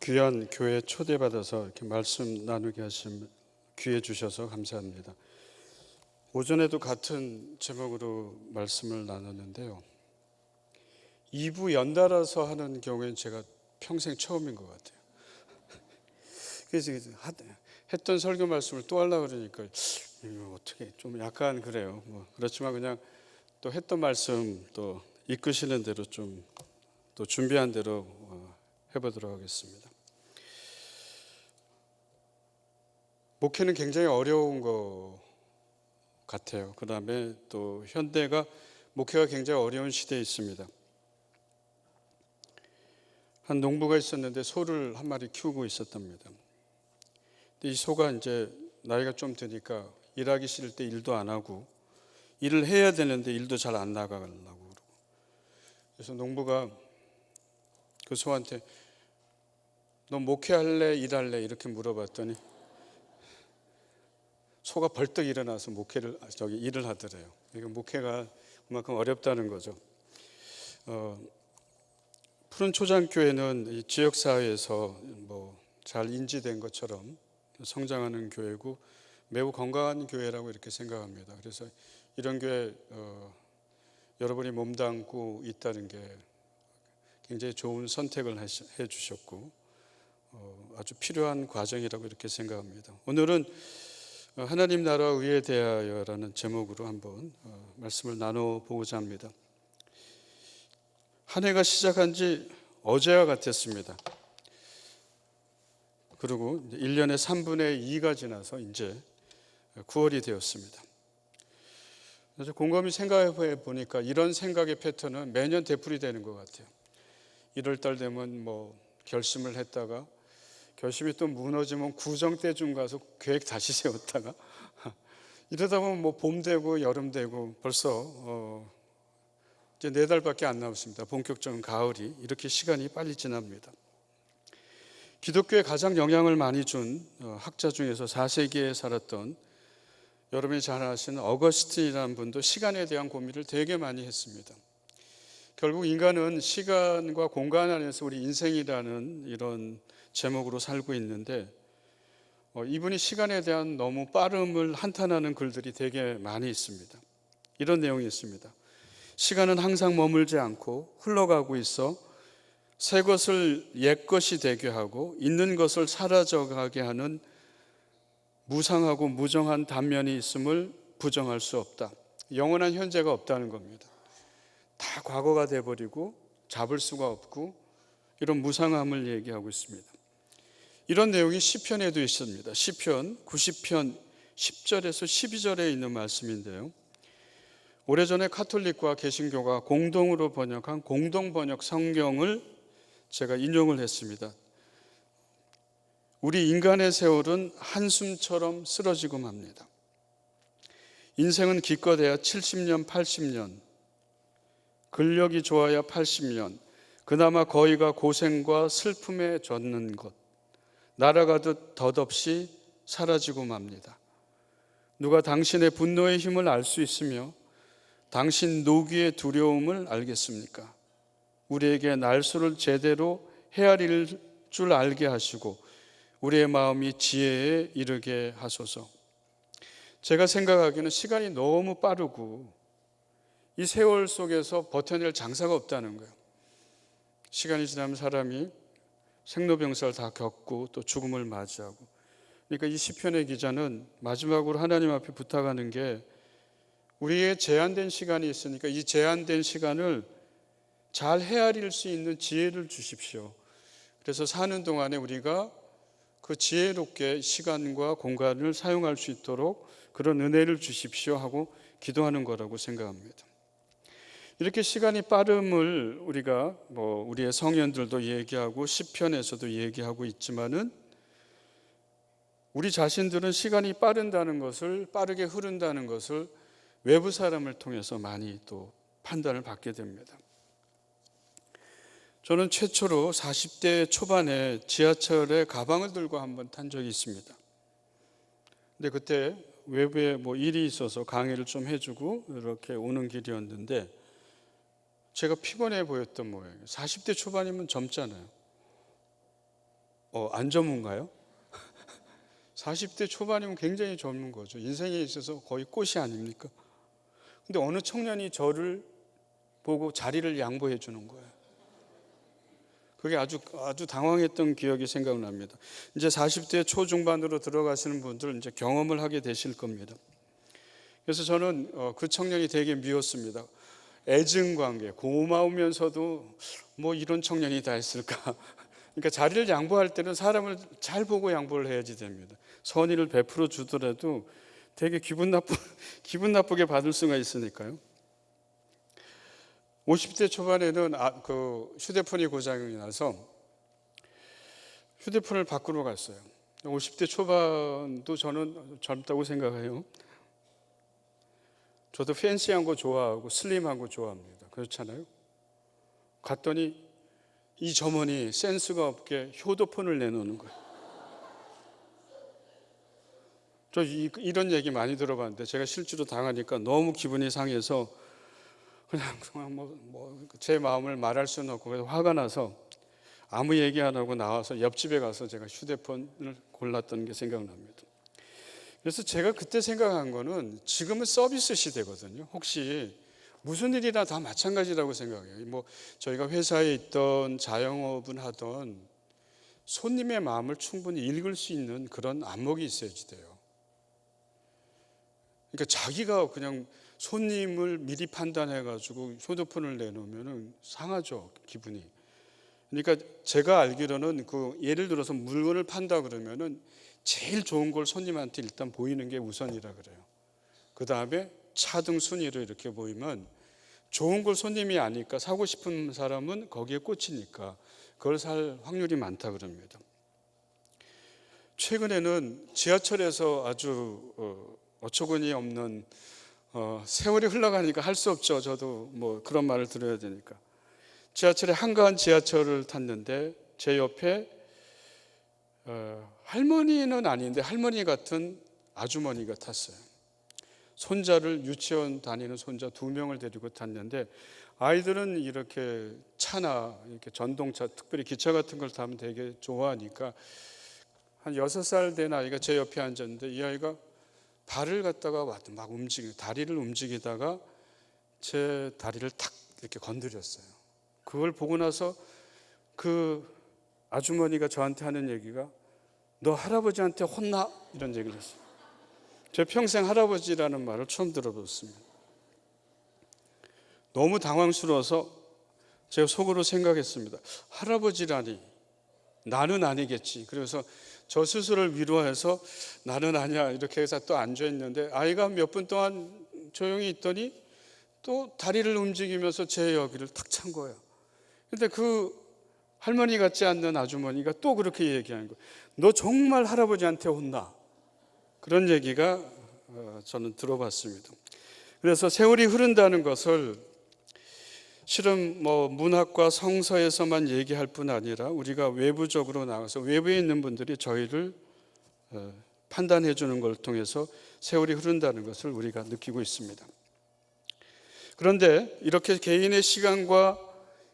귀한 교회 초대받아서 이렇게 말씀 나누게 하신 기회 주셔서 감사합니다. 오전에도 같은 제목으로 말씀을 나눴는데요. 2부 연달아서 하는 경우에는 제가 평생 처음인 것 같아요. 그래서 했던 설교 말씀을 또 하려고 그러니까 이거 어떻게 좀 약간 그래요. 그렇지만 그냥 또 했던 말씀 또 이끄시는 대로 좀 또 준비한 대로 해보도록 하겠습니다. 목회는 굉장히 어려운 것 같아요. 그 다음에 또 현대가 목회가 굉장히 어려운 시대에 있습니다. 한 농부가 있었는데 소를 한 마리 키우고 있었답니다. 근데 이 소가 이제 나이가 좀 드니까 일하기 싫을 때 일도 안 하고 일을 해야 되는데 일도 잘 안 나가려고 그러고, 그래서 농부가 그 소한테 너 목회할래 일할래 이렇게 물어봤더니 소가 벌떡 일어나서 일을 하더래요. 이거 목회가 그만큼 어렵다는 거죠. 푸른 초장교회는 지역 사회에서 잘 인지된 것처럼 성장하는 교회고 매우 건강한 교회라고 이렇게 생각합니다. 그래서 이런 교회 여러분이 몸담고 있다는 게 굉장히 좋은 선택을 해 주셨고 아주 필요한 과정이라고 이렇게 생각합니다. 오늘은 하나님 나라 의에 대하여라는 제목으로 한번 말씀을 나눠보고자 합니다. 한 해가 시작한 지 어제와 같았습니다. 그리고 1년의 3분의 2가 지나서 이제 9월이 되었습니다. 그래서 곰곰이 생각해 보니까 이런 생각의 패턴은 매년 되풀이되는 것 같아요. 1월 달 되면 결심을 했다가 결심이 또 무너지면 구정 때쯤 가서 계획 다시 세웠다가 이러다 보면 봄 되고 여름 되고 벌써 이제 4달밖에 안 남았습니다. 본격적인 가을이 이렇게 시간이 빨리 지납니다. 기독교에 가장 영향을 많이 준 학자 중에서 4세기에 살았던 여러분이 잘 아시는 어거스틴이라는 분도 시간에 대한 고민을 되게 많이 했습니다. 결국 인간은 시간과 공간 안에서 우리 인생이라는 이런 제목으로 살고 있는데 이분이 시간에 대한 너무 빠름을 한탄하는 글들이 되게 많이 있습니다. 이런 내용이 있습니다. 시간은 항상 머물지 않고 흘러가고 있어 새 것을 옛 것이 되게 하고 있는 것을 사라져가게 하는 무상하고 무정한 단면이 있음을 부정할 수 없다. 영원한 현재가 없다는 겁니다. 다 과거가 돼버리고 잡을 수가 없고 이런 무상함을 얘기하고 있습니다. 이런 내용이 시편에도 있습니다. 시편 90편 10절에서 12절에 있는 말씀인데요. 오래전에 카톨릭과 개신교가 공동으로 번역한 공동번역 성경을 제가 인용을 했습니다. 우리 인간의 세월은 한숨처럼 쓰러지고 맙니다. 인생은 기껏해야 70년, 80년, 근력이 좋아야 80년, 그나마 거의가 고생과 슬픔에 젖는 것, 날아가듯 덧없이 사라지고 맙니다. 누가 당신의 분노의 힘을 알 수 있으며 당신 노기의 두려움을 알겠습니까? 우리에게 날수를 제대로 헤아릴 줄 알게 하시고 우리의 마음이 지혜에 이르게 하소서. 제가 생각하기에는 시간이 너무 빠르고 이 세월 속에서 버텨낼 장사가 없다는 거예요. 시간이 지나면 사람이 생로병사를 다 겪고 또 죽음을 맞이하고, 그러니까 이 시편의 기자는 마지막으로 하나님 앞에 부탁하는 게 우리의 제한된 시간이 있으니까 이 제한된 시간을 잘 헤아릴 수 있는 지혜를 주십시오. 그래서 사는 동안에 우리가 그 지혜롭게 시간과 공간을 사용할 수 있도록 그런 은혜를 주십시오 하고 기도하는 거라고 생각합니다. 이렇게 시간이 빠름을 우리가 우리의 성현들도 얘기하고 시편에서도 얘기하고 있지만은 우리 자신들은 시간이 빠르게 흐른다는 것을 외부 사람을 통해서 많이 또 판단을 받게 됩니다. 저는 최초로 40대 초반에 지하철에 가방을 들고 한번 탄 적이 있습니다. 근데 그때 외부에 일이 있어서 강의를 좀 해주고 이렇게 오는 길이었는데 제가 피곤해 보였던 모양이에요. 40대 초반이면 젊잖아요. 안 전문가요? 40대 초반이면 굉장히 젊은 거죠. 인생에 있어서 거의 꽃이 아닙니까? 근데 어느 청년이 저를 보고 자리를 양보해 주는 거예요. 그게 아주 당황했던 기억이 생각납니다. 이제 40대 초중반으로 들어가시는 분들 이제 경험을 하게 되실 겁니다. 그래서 저는 그 청년이 되게 미웠습니다. 애증관계, 고마우면서도 뭐 이런 청년이 다 있을까. 그러니까 자리를 양보할 때는 사람을 잘 보고 양보를 해야지 됩니다. 선의를 베풀어 주더라도 되게 기분 나쁘게 받을 수가 있으니까요. 50대 초반에는 그 휴대폰이 고장이 나서 휴대폰을 바꾸러 갔어요. 50대 초반도 저는 젊다고 생각해요. 저도 팬시한 거 좋아하고 슬림한 거 좋아합니다. 그렇잖아요. 갔더니 이 점원이 센스가 없게 효도폰을 내놓는 거예요. 저 이런 얘기 많이 들어봤는데 제가 실제로 당하니까 너무 기분이 상해서 그냥 제 마음을 말할 수는 없고 그래서 화가 나서 아무 얘기 안 하고 나와서 옆집에 가서 제가 휴대폰을 골랐던 게 생각납니다. 그래서 제가 그때 생각한 거는 지금은 서비스 시대거든요. 혹시 무슨 일이나 다 마찬가지라고 생각해요. 뭐 저희가 회사에 있던 자영업을 하던 손님의 마음을 충분히 읽을 수 있는 그런 안목이 있어야지 돼요. 그러니까 자기가 그냥 손님을 미리 판단해가지고 휴대폰을 내놓으면 상하죠, 기분이. 그러니까 제가 알기로는 예를 들어서 물건을 판다 그러면은 제일 좋은 걸 손님한테 일단 보이는 게 우선이라 그래요. 그 다음에 차등 순위로 이렇게 보이면 좋은 걸 손님이 아니까 사고 싶은 사람은 거기에 꽂히니까 그걸 살 확률이 많다 그럽니다. 최근에는 지하철에서 아주 어처구니 없는 세월이 흘러가니까 할 수 없죠. 저도 뭐 그런 말을 들어야 되니까. 지하철에 한가한 지하철을 탔는데 제 옆에 할머니는 아닌데 할머니 같은 아주머니가 탔어요. 손자를 유치원 다니는 손자 2명을 데리고 탔는데 아이들은 이렇게 차나 이렇게 전동차 특별히 기차 같은 걸 타면 되게 좋아하니까 한 6살 된 아이가 제 옆에 앉았는데 이 아이가 발을 갖다가 막 다리를 움직이다가 제 다리를 탁 이렇게 건드렸어요. 그걸 보고 나서 그 아주머니가 저한테 하는 얘기가 너 할아버지한테 혼나? 이런 얘기를 했어요. 제 평생 할아버지라는 말을 처음 들어봤습니다. 너무 당황스러워서 제가 속으로 생각했습니다. 할아버지라니 나는 아니겠지. 그래서 저 스스로를 위로해서 나는 아니야 이렇게 해서 또 앉아있는데 아이가 몇 분 동안 조용히 있더니 또 다리를 움직이면서 제 여기를 탁 찬 거예요. 근데 그 할머니 같지 않는 아주머니가 또 그렇게 얘기하는 거예요. 너 정말 할아버지한테 혼나. 그런 얘기가 저는 들어봤습니다. 그래서 세월이 흐른다는 것을 실은 뭐 문학과 성서에서만 얘기할 뿐 아니라 우리가 외부적으로 나가서 외부에 있는 분들이 저희를 판단해 주는 걸 통해서 세월이 흐른다는 것을 우리가 느끼고 있습니다. 그런데 이렇게 개인의 시간과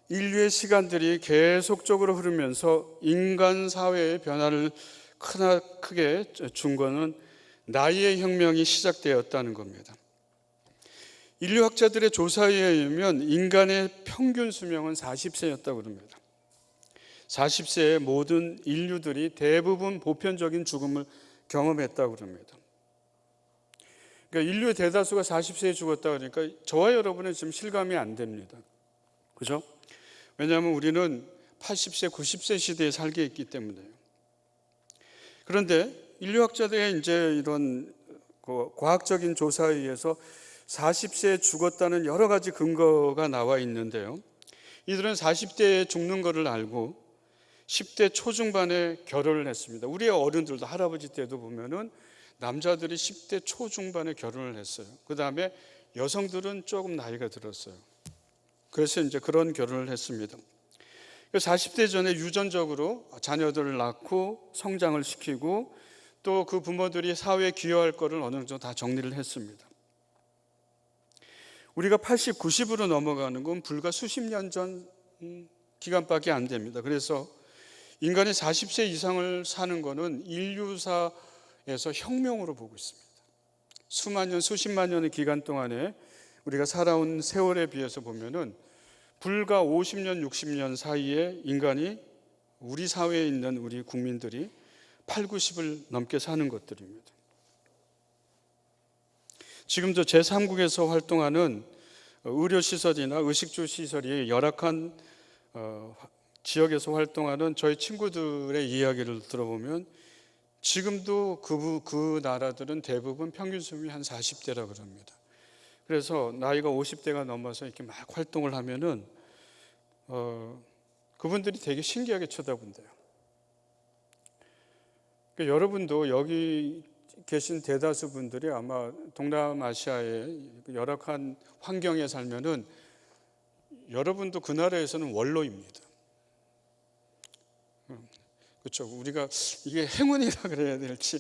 인류의 시간들이 계속적으로 흐르면서 인간 사회의 변화를 크게 준 것은 나이의 혁명이 시작되었다는 겁니다. 인류학자들의 조사에 의하면 인간의 평균 수명은 40세였다고 합니다. 40세에 모든 인류들이 대부분 보편적인 죽음을 경험했다고 합니다. 그러니까 인류의 대다수가 40세에 죽었다 그러니까 저와 여러분은 지금 실감이 안 됩니다. 그죠? 왜냐하면 우리는 80세, 90세 시대에 살게 했기 때문에요. 그런데 인류학자들의 이제 이런 과학적인 조사에 의해서 40세에 죽었다는 여러 가지 근거가 나와 있는데요. 이들은 40대에 죽는 것을 알고 10대 초중반에 결혼을 했습니다. 우리의 어른들도 할아버지 때도 보면은 남자들이 10대 초중반에 결혼을 했어요. 그 다음에 여성들은 조금 나이가 들었어요. 그래서 이제 그런 결혼을 했습니다. 40대 전에 유전적으로 자녀들을 낳고 성장을 시키고 또 그 부모들이 사회에 기여할 거를 어느 정도 다 정리를 했습니다. 우리가 80, 90으로 넘어가는 건 불과 수십 년 전 기간밖에 안 됩니다. 그래서 인간이 40세 이상을 사는 것은 인류사에서 혁명으로 보고 있습니다. 수만 년, 수십만 년의 기간 동안에 우리가 살아온 세월에 비해서 보면은 불과 50년, 60년 사이에 인간이 우리 사회에 있는 우리 국민들이 8, 90을 넘게 사는 것들입니다. 지금도 제3국에서 활동하는 의료시설이나 의식주 시설이 열악한 지역에서 활동하는 저희 친구들의 이야기를 들어보면 지금도 그 나라들은 대부분 평균 수명이 한 40대라 그럽니다. 그래서 나이가 50대가 넘어서 이렇게 막 활동을 하면은 그분들이 되게 신기하게 쳐다본대요. 그러니까 여러분도 여기 계신 대다수 분들이 아마 동남아시아의 열악한 환경에 살면은 여러분도 그 나라에서는 원로입니다. 그렇죠. 우리가 이게 행운이라 그래야 될지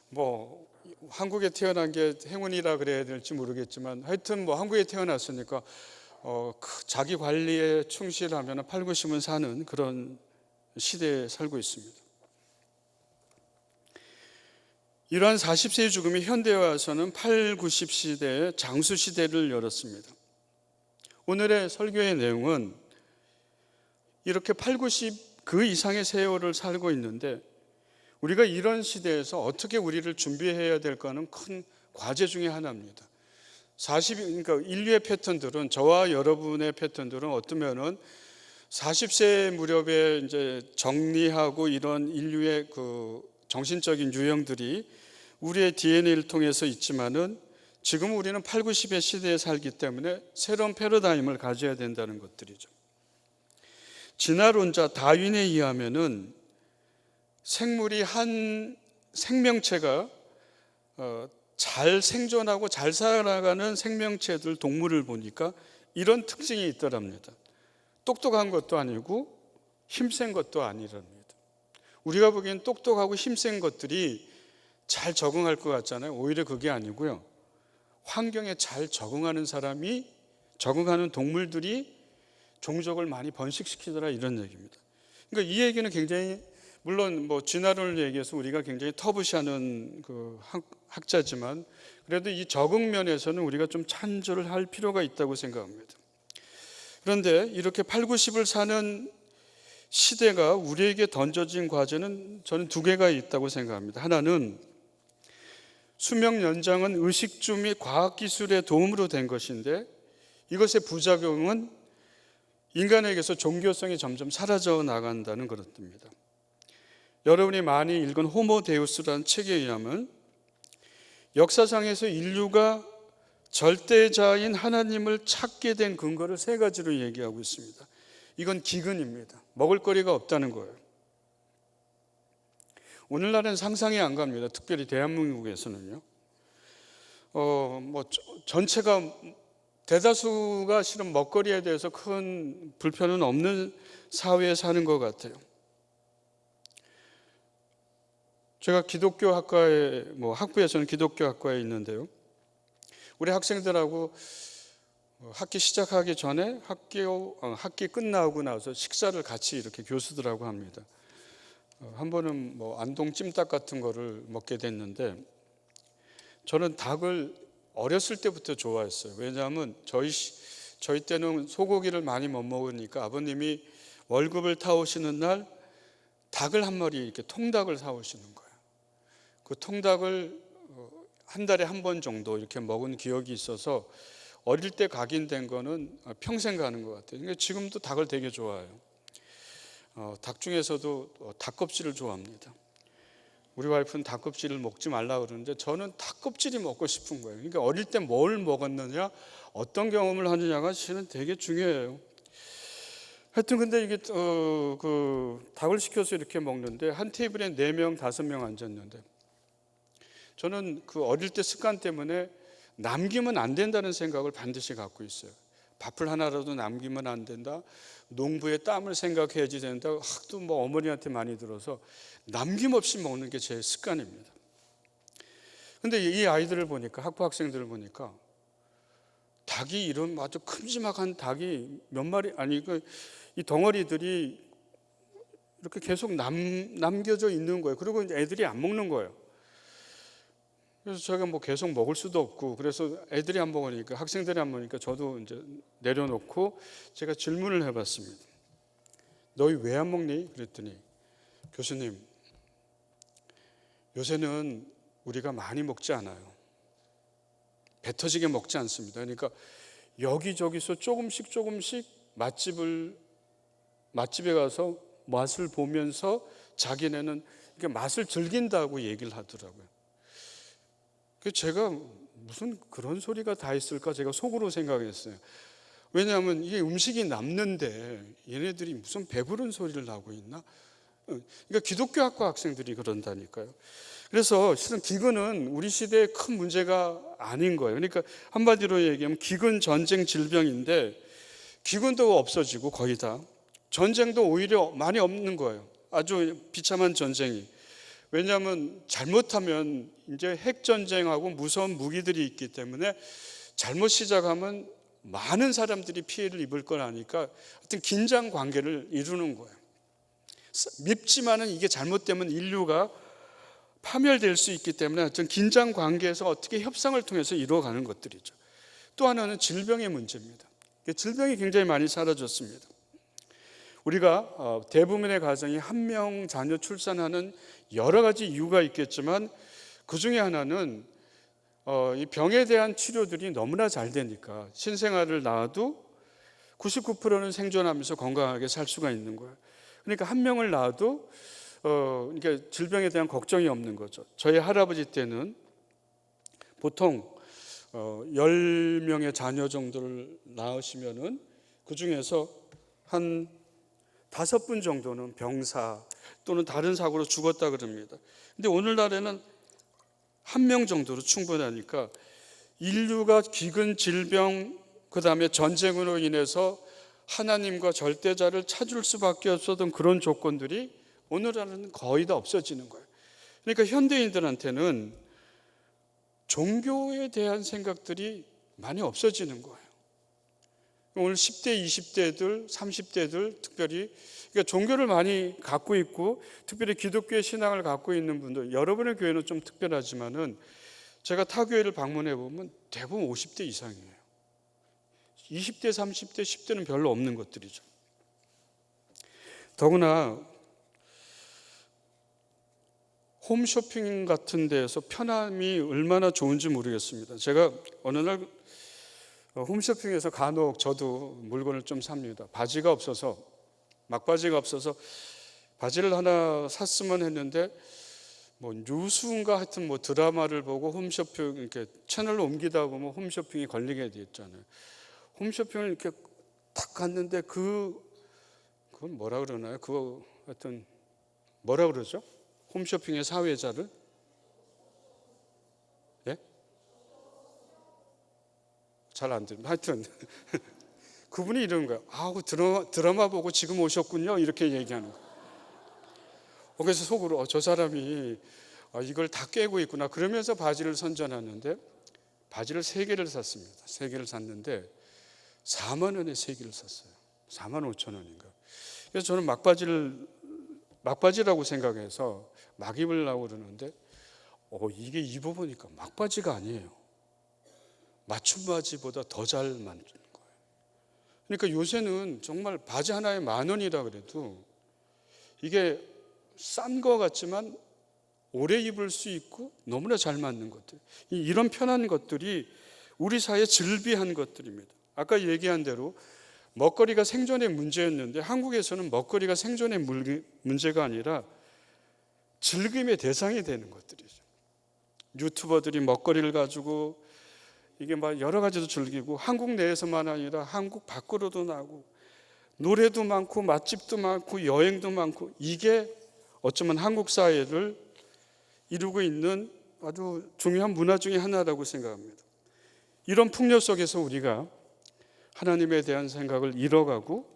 뭐 한국에 태어난 게 행운이라 그래야 될지 모르겠지만 하여튼 뭐 한국에 태어났으니까 자기 관리에 충실하면 8, 90은 사는 그런 시대에 살고 있습니다. 이러한 40세의 죽음이 현대에 와서는 8, 90 시대의 장수 시대를 열었습니다. 오늘의 설교의 내용은 이렇게 8, 90 그 이상의 세월을 살고 있는데 우리가 이런 시대에서 어떻게 우리를 준비해야 될까는 큰 과제 중에 하나입니다. 그러니까 인류의 패턴들은 저와 여러분의 패턴들은 어쩌면은 40세 무렵에 이제 정리하고 이런 인류의 그 정신적인 유형들이 우리의 DNA를 통해서 있지만은 지금 우리는 8, 90의 시대에 살기 때문에 새로운 패러다임을 가져야 된다는 것들이죠. 진화론자 다윈에 의하면은 생물이 한 생명체가 잘 생존하고 잘 살아가는 생명체들 동물을 보니까 이런 특징이 있더랍니다. 똑똑한 것도 아니고 힘센 것도 아니랍니다. 우리가 보기엔 똑똑하고 힘센 것들이 잘 적응할 것 같잖아요. 오히려 그게 아니고요. 환경에 잘 적응하는 동물들이 종족을 많이 번식시키더라 이런 얘기입니다. 그러니까 이 얘기는 굉장히 물론 뭐 진화론을 얘기해서 우리가 굉장히 터부시하는 그 학자지만 그래도 이 적응 면에서는 우리가 좀 참조를 할 필요가 있다고 생각합니다. 그런데 이렇게 8, 90을 사는 시대가 우리에게 던져진 과제는 저는 두 개가 있다고 생각합니다. 하나는 수명 연장은 의식주 및 과학기술의 도움으로 된 것인데 이것의 부작용은 인간에게서 종교성이 점점 사라져 나간다는 것입니다. 여러분이 많이 읽은 호모 데우스라는 책에 의하면 역사상에서 인류가 절대자인 하나님을 찾게 된 근거를 세 가지로 얘기하고 있습니다. 이건 기근입니다. 먹을거리가 없다는 거예요. 오늘날은 상상이 안 갑니다. 특별히 대한민국에서는요. 전체가 대다수가 실은 먹거리에 대해서 큰 불편은 없는 사회에 사는 것 같아요. 제가 기독교 학과에 학부에서는 기독교 학과에 있는데요. 우리 학생들하고 학기 시작하기 전에 학기 끝나고 나서 식사를 같이 이렇게 교수들하고 합니다. 한 번은 안동 찜닭 같은 거를 먹게 됐는데 저는 닭을 어렸을 때부터 좋아했어요. 왜냐하면 저희 때는 소고기를 많이 못 먹으니까 아버님이 월급을 타오시는 날 닭을 한 마리 이렇게 통닭을 사오시는 거예요. 그 통닭을 한 달에 한 번 정도 이렇게 먹은 기억이 있어서 어릴 때 각인된 거는 평생 가는 것 같아요. 그러니까 지금도 닭을 되게 좋아해요. 닭 중에서도 닭껍질을 좋아합니다. 우리 와이프는 닭껍질을 먹지 말라 그러는데 저는 닭껍질이 먹고 싶은 거예요. 그러니까 어릴 때 뭘 먹었느냐, 어떤 경험을 하느냐가 실은 되게 중요해요. 하여튼 근데 이게 닭을 시켜서 이렇게 먹는데 한 테이블에 4명, 5명 앉았는데 저는 그 어릴 때 습관 때문에 남기면 안 된다는 생각을 반드시 갖고 있어요. 밥을 하나라도 남기면 안 된다. 농부의 땀을 생각해야지 된다. 또 어머니한테 많이 들어서 남김없이 먹는 게 제 습관입니다. 근데 이 아이들을 보니까 학부 학생들을 보니까 닭이 이런 아주 큼지막한 닭이 몇 마리 이 덩어리들이 이렇게 계속 남겨져 있는 거예요. 그리고 이제 애들이 안 먹는 거예요. 그래서 제가 뭐 계속 먹을 수도 없고, 그래서 애들이 안 먹으니까, 학생들이 안 먹으니까 저도 이제 내려놓고 제가 질문을 해봤습니다. 너희 왜 안 먹니? 그랬더니, 교수님, 요새는 우리가 많이 먹지 않아요. 배 터지게 먹지 않습니다. 그러니까 여기저기서 조금씩 맛집에 가서 맛을 보면서 자기네는 맛을 즐긴다고 얘기를 하더라고요. 그래서 제가 무슨 그런 소리가 다 있을까 제가 속으로 생각했어요. 왜냐하면 이게 음식이 남는데 얘네들이 무슨 배부른 소리를 하고 있나? 그러니까 기독교 학과 학생들이 그런다니까요. 그래서 실은 기근은 우리 시대의 큰 문제가 아닌 거예요. 그러니까 한마디로 얘기하면 기근, 전쟁, 질병인데 기근도 없어지고 거의 다 전쟁도 오히려 많이 없는 거예요. 아주 비참한 전쟁이. 왜냐하면 잘못하면 이제 핵전쟁하고 무서운 무기들이 있기 때문에 잘못 시작하면 많은 사람들이 피해를 입을 걸 아니까 어떤 긴장 관계를 이루는 거예요. 밉지만은 이게 잘못되면 인류가 파멸될 수 있기 때문에 어떤 긴장 관계에서 어떻게 협상을 통해서 이루어가는 것들이죠. 또 하나는 질병의 문제입니다. 질병이 굉장히 많이 사라졌습니다. 우리가 대부분의 가정이 한 명 자녀 출산하는 여러 가지 이유가 있겠지만 그 중에 하나는 이 병에 대한 치료들이 너무나 잘 되니까 신생아를 낳아도 99%는 생존하면서 건강하게 살 수가 있는 거예요. 그러니까 한 명을 낳아도 그러니까 질병에 대한 걱정이 없는 거죠. 저희 할아버지 때는 보통 10명의 자녀 정도를 낳으시면은 그 중에서 한 5분 정도는 병사 또는 다른 사고로 죽었다 그럽니다. 근데 오늘날에는 한 명 정도로 충분하니까 인류가 기근, 질병, 그 다음에 전쟁으로 인해서 하나님과 절대자를 찾을 수밖에 없었던 그런 조건들이 오늘날은 거의 다 없어지는 거예요. 그러니까 현대인들한테는 종교에 대한 생각들이 많이 없어지는 거예요. 오늘 10대, 20대들, 30대들 특별히 그러니까 종교를 많이 갖고 있고 특별히 기독교의 신앙을 갖고 있는 분들, 여러분의 교회는 좀 특별하지만은 제가 타 교회를 방문해 보면 대부분 50대 이상이에요. 20대, 30대, 10대는 별로 없는 것들이죠. 더구나 홈쇼핑 같은 데에서 편함이 얼마나 좋은지 모르겠습니다. 제가 어느 날 홈쇼핑에서 간혹 저도 물건을 좀 삽니다. 바지가 없어서 막바지가 없어서 바지를 하나 샀으면 했는데 뭐 뉴스인가 하여튼 뭐 드라마를 보고 홈쇼핑 이렇게 채널로 옮기다 보면 홈쇼핑이 걸리게 돼 있잖아요. 홈쇼핑을 이렇게 탁 갔는데 그건 뭐라 그러나요? 그거 하여튼 뭐라 그러죠? 홈쇼핑의 사회자를? 예? 잘 안 들립니다. 하여튼 그분이 이런 거예요. 아우 드라마 보고 지금 오셨군요. 이렇게 얘기하는 거예요. 그래서 속으로 저 사람이 이걸 다 깨고 있구나. 그러면서 바지를 선전하는데 바지를 3개를 샀습니다. 3개를 샀는데 4만 원에 3개를 샀어요. 4만 5천 원인가. 그래서 저는 막바지라고 생각해서 막 입으려고 그러는데 이게 입어보니까 막바지가 아니에요. 맞춤바지보다 더 잘 만드는 거예요. 그러니까 요새는 정말 바지 하나에 10,000원이라 그래도 이게 싼 거 같지만 오래 입을 수 있고 너무나 잘 맞는 것들, 이런 편한 것들이 우리 사회에 즐비한 것들입니다. 아까 얘기한 대로 먹거리가 생존의 문제였는데 한국에서는 먹거리가 생존의 문제가 아니라 즐김의 대상이 되는 것들이죠. 유튜버들이 먹거리를 가지고 이게 막 여러 가지도 즐기고 한국 내에서만 아니라 한국 밖으로도 나고 노래도 많고 맛집도 많고 여행도 많고 이게 어쩌면 한국 사회를 이루고 있는 아주 중요한 문화 중에 하나라고 생각합니다. 이런 풍요 속에서 우리가 하나님에 대한 생각을 잃어가고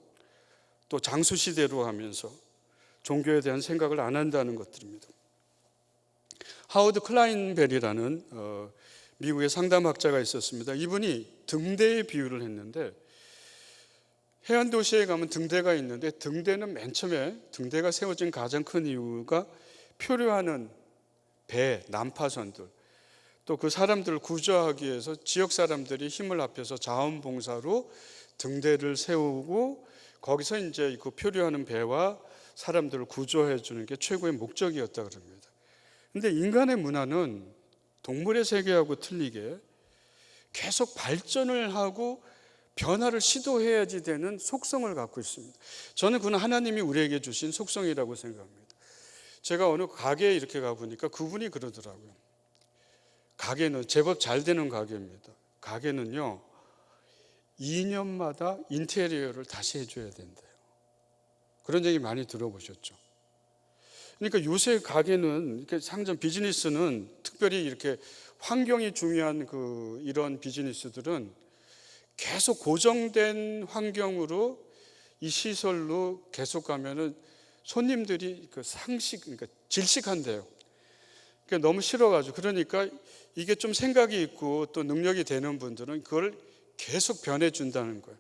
또 장수시대로 하면서 종교에 대한 생각을 안 한다는 것들입니다. 하워드 클라인벨이라는 미국의 상담학자가 있었습니다. 이분이 등대의 비유를 했는데 해안 도시에 가면 등대가 있는데 등대는 맨 처음에 등대가 세워진 가장 큰 이유가 표류하는 배, 난파선들, 또 그 사람들을 구조하기 위해서 지역 사람들이 힘을 합해서 자원봉사로 등대를 세우고 거기서 이제 그 표류하는 배와 사람들을 구조해 주는 게 최고의 목적이었다 그럽니다. 근데 인간의 문화는 동물의 세계하고 틀리게 계속 발전을 하고 변화를 시도해야지 되는 속성을 갖고 있습니다. 저는 그건 하나님이 우리에게 주신 속성이라고 생각합니다. 제가 어느 가게에 이렇게 가보니까 그분이 그러더라고요. 가게는 제법 잘 되는 가게입니다. 가게는요 2년마다 인테리어를 다시 해줘야 된대요. 그런 얘기 많이 들어보셨죠? 그러니까 요새 가게는 이렇게 상점 비즈니스는 특별히 이렇게 환경이 중요한 이런 비즈니스들은 계속 고정된 환경으로 이 시설로 계속 가면은 손님들이 그러니까 질식한대요. 그러니까 너무 싫어가지고 그러니까 이게 좀 생각이 있고 또 능력이 되는 분들은 그걸 계속 변해준다는 거예요.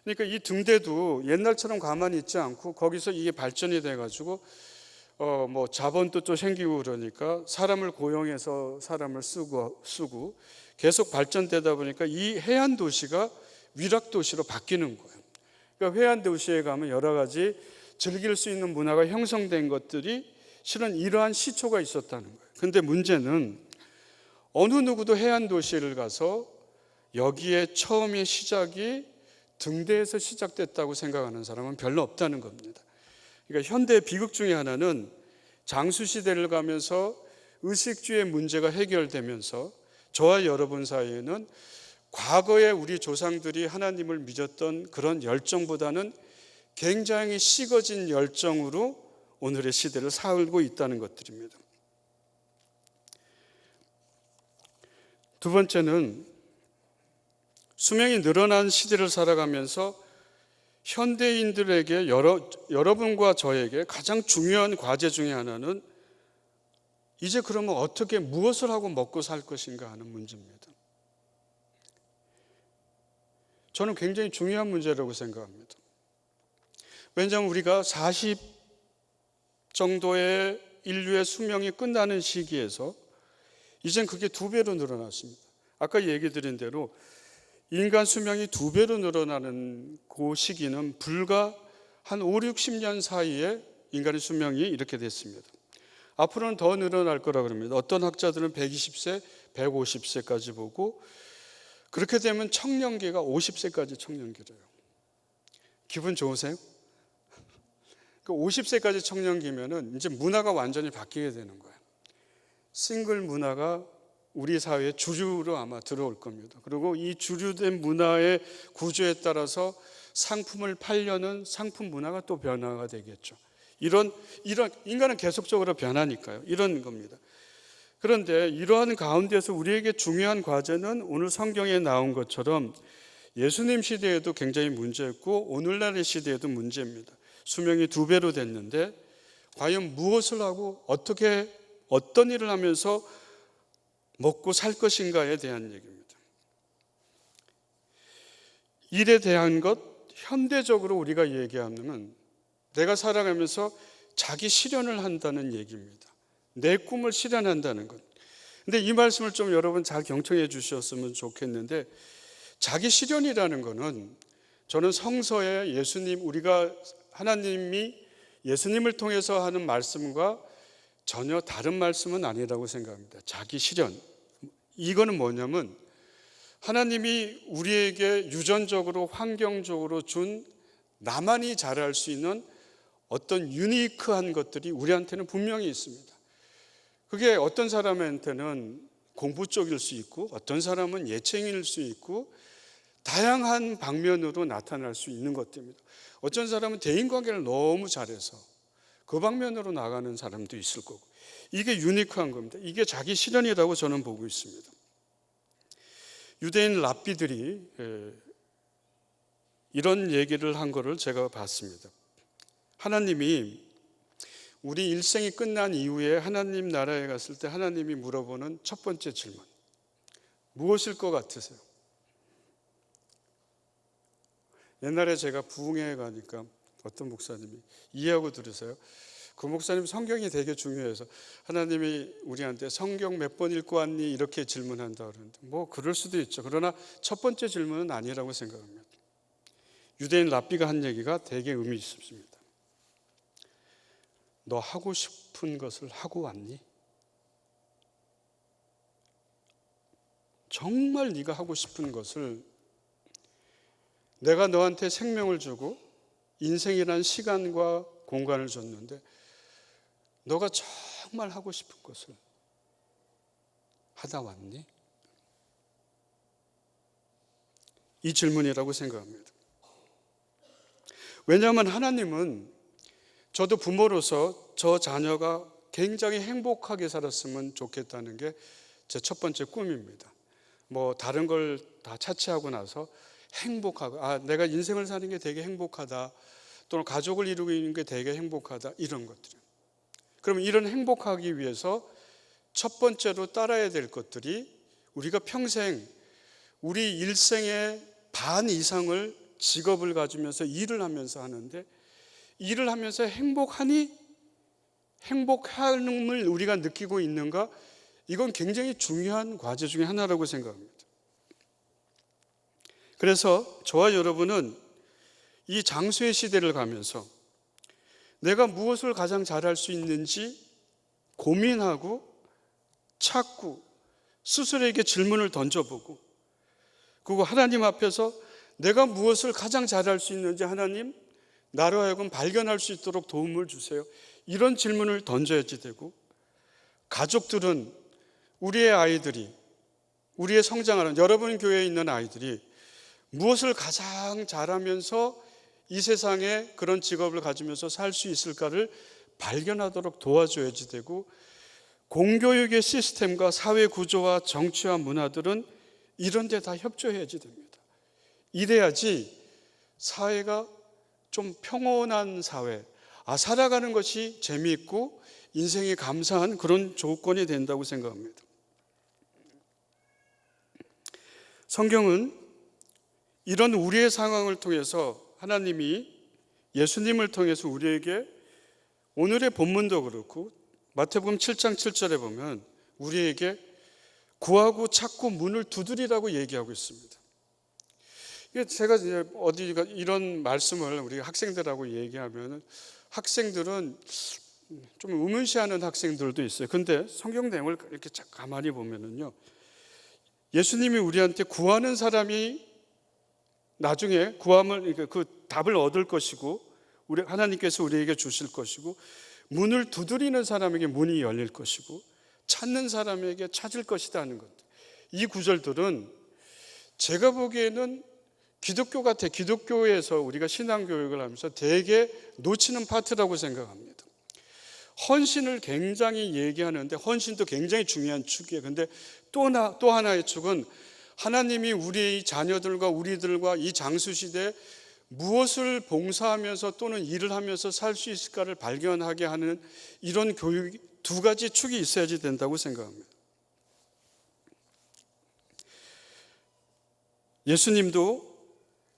그러니까 이 등대도 옛날처럼 가만히 있지 않고 거기서 이게 발전이 돼가지고 뭐 자본도 또 생기고 그러니까 사람을 고용해서 사람을 쓰고 계속 발전되다 보니까 이 해안 도시가 위락 도시로 바뀌는 거예요. 그러니까 해안 도시에 가면 여러 가지 즐길 수 있는 문화가 형성된 것들이 실은 이러한 시초가 있었다는 거예요. 근데 문제는 어느 누구도 해안 도시를 가서 여기에 처음의 시작이 등대에서 시작됐다고 생각하는 사람은 별로 없다는 겁니다. 그러니까 현대 비극 중에 하나는 장수 시대를 가면서 의식주의 문제가 해결되면서 저와 여러분 사이에는 과거에 우리 조상들이 하나님을 믿었던 그런 열정보다는 굉장히 식어진 열정으로 오늘의 시대를 살고 있다는 것들입니다. 두 번째는 수명이 늘어난 시대를 살아가면서 현대인들에게 여러분과 저에게 가장 중요한 과제 중에 하나는 이제 그러면 어떻게 무엇을 하고 먹고 살 것인가 하는 문제입니다. 저는 굉장히 중요한 문제라고 생각합니다. 왜냐하면 우리가 40 정도의 인류의 수명이 끝나는 시기에서 이젠 그게 2배로 늘어났습니다. 아까 얘기 드린 대로 인간 수명이 2배로 늘어나는 그 시기는 불과 한 5, 60년 사이에 인간의 수명이 이렇게 됐습니다. 앞으로는 더 늘어날 거라고 합니다. 어떤 학자들은 120세, 150세까지 보고 그렇게 되면 청년기가 50세까지 청년기래요. 기분 좋으세요? 50세까지 청년기면은 이제 문화가 완전히 바뀌게 되는 거예요. 싱글 문화가 우리 사회의 주류로 아마 들어올 겁니다. 그리고 이 주류된 문화의 구조에 따라서 상품을 팔려는 상품 문화가 또 변화가 되겠죠. 이런 인간은 계속적으로 변하니까요. 이런 겁니다. 그런데 이러한 가운데서 우리에게 중요한 과제는 오늘 성경에 나온 것처럼 예수님 시대에도 굉장히 문제였고 오늘날의 시대에도 문제입니다. 수명이 2배로 됐는데 과연 무엇을 하고 어떻게 어떤 일을 하면서 먹고 살 것인가에 대한 얘기입니다. 일에 대한 것 현대적으로 우리가 얘기하면 내가 살아가면서 자기 실현을 한다는 얘기입니다. 내 꿈을 실현한다는 것. 근데 이 말씀을 좀 여러분 잘 경청해 주셨으면 좋겠는데 자기 실현이라는 것은 저는 성서에 우리가 하나님이 예수님을 통해서 하는 말씀과 전혀 다른 말씀은 아니라고 생각합니다. 자기 실현. 이거는 뭐냐면 하나님이 우리에게 유전적으로 환경적으로 준 나만이 잘할 수 있는 어떤 유니크한 것들이 우리한테는 분명히 있습니다. 그게 어떤 사람한테는 공부 쪽일 수 있고 어떤 사람은 예체능일 수 있고 다양한 방면으로 나타날 수 있는 것들입니다. 어떤 사람은 대인관계를 너무 잘해서 그 방면으로 나가는 사람도 있을 거고 이게 유니크한 겁니다. 이게 자기 실현이라고 저는 보고 있습니다. 유대인 랍비들이 이런 얘기를 한 거를 제가 봤습니다. 하나님이 우리 일생이 끝난 이후에 하나님 나라에 갔을 때 하나님이 물어보는 첫 번째 질문 무엇일 것 같으세요? 옛날에 제가 부흥회에 가니까 어떤 목사님이 이해하고 들으세요. 그 목사님 성경이 되게 중요해서 하나님이 우리한테 성경 몇 번 읽고 왔니? 이렇게 질문한다 그러는데 뭐 그럴 수도 있죠. 그러나 첫 번째 질문은 아니라고 생각합니다. 유대인 랍비가 한 얘기가 되게 의미 있습니다. 너 하고 싶은 것을 하고 왔니? 정말 네가 하고 싶은 것을 내가 너한테 생명을 주고 인생이란 시간과 공간을 줬는데 너가 정말 하고 싶은 것을 하다 왔니? 이 질문이라고 생각합니다. 왜냐하면 하나님은 저도 부모로서 저 자녀가 굉장히 행복하게 살았으면 좋겠다는 게 제 첫 번째 꿈입니다. 뭐 다른 걸 다 차치하고 나서 행복하고 내가 인생을 사는 게 되게 행복하다, 또는 가족을 이루고 있는 게 되게 행복하다, 이런 것들. 그러면 이런 행복하기 위해서 첫 번째로 따라야 될 것들이 우리가 평생 우리 일생의 반 이상을 직업을 가지면서 일을 하면서 하는데 일을 하면서 행복하니? 행복함을 우리가 느끼고 있는가? 이건 굉장히 중요한 과제 중에 하나라고 생각합니다. 그래서 저와 여러분은 이 장수의 시대를 가면서 내가 무엇을 가장 잘할 수 있는지 고민하고 찾고 스스로에게 질문을 던져보고, 그리고 하나님 앞에서 내가 무엇을 가장 잘할 수 있는지 하나님 나로 하여금 발견할 수 있도록 도움을 주세요. 이런 질문을 던져야지 되고, 가족들은 우리의 아이들이, 우리의 성장하는 여러분 교회에 있는 아이들이 무엇을 가장 잘하면서 이 세상에 그런 직업을 가지면서 살 수 있을까를 발견하도록 도와줘야지 되고, 공교육의 시스템과 사회 구조와 정치와 문화들은 이런 데 다 협조해야지 됩니다. 이래야지 사회가 좀 평온한 사회, 살아가는 것이 재미있고 인생이 감사한 그런 조건이 된다고 생각합니다. 성경은 이런 우리의 상황을 통해서 하나님이 예수님을 통해서 우리에게, 오늘의 본문도 그렇고 마태복음 7장 7절에 보면 우리에게 구하고 찾고 문을 두드리라고 얘기하고 있습니다. 제가 이제 어디가 이런 말씀을 우리 학생들하고 얘기하면 학생들은 좀 의문시하는 학생들도 있어요. 근데 성경 내용을 이렇게 가만히 보면은요, 예수님이 우리한테 구하는 사람이 나중에 구함을, 그 답을 얻을 것이고, 우리 하나님께서 우리에게 주실 것이고, 문을 두드리는 사람에게 문이 열릴 것이고, 찾는 사람에게 찾을 것이다 하는 것. 이 구절들은 제가 보기에는 기독교 같아. 기독교에서 우리가 신앙교육을 하면서 되게 놓치는 파트라고 생각합니다. 헌신을 굉장히 얘기하는데 헌신도 굉장히 중요한 축이에요. 근데 또 하나의 축은 하나님이 우리 자녀들과 우리들과 이 장수시대에 무엇을 봉사하면서 또는 일을 하면서 살 수 있을까를 발견하게 하는 이런 교육, 두 가지 축이 있어야지 된다고 생각합니다. 예수님도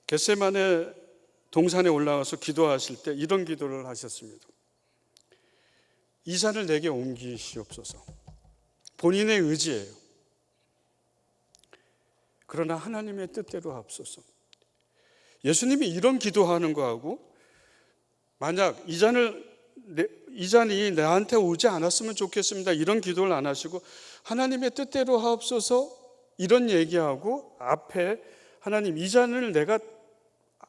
겟세마네 동산에 올라가서 기도하실 때 이런 기도를 하셨습니다. 이 잔을 내게 옮기시옵소서. 본인의 의지예요. 그러나 하나님의 뜻대로 하옵소서. 예수님이 이런 기도하는 거하고, 만약 이 잔이 나한테 오지 않았으면 좋겠습니다, 이런 기도를 안 하시고 하나님의 뜻대로 하옵소서 이런 얘기하고, 앞에 하나님 이 잔을 내가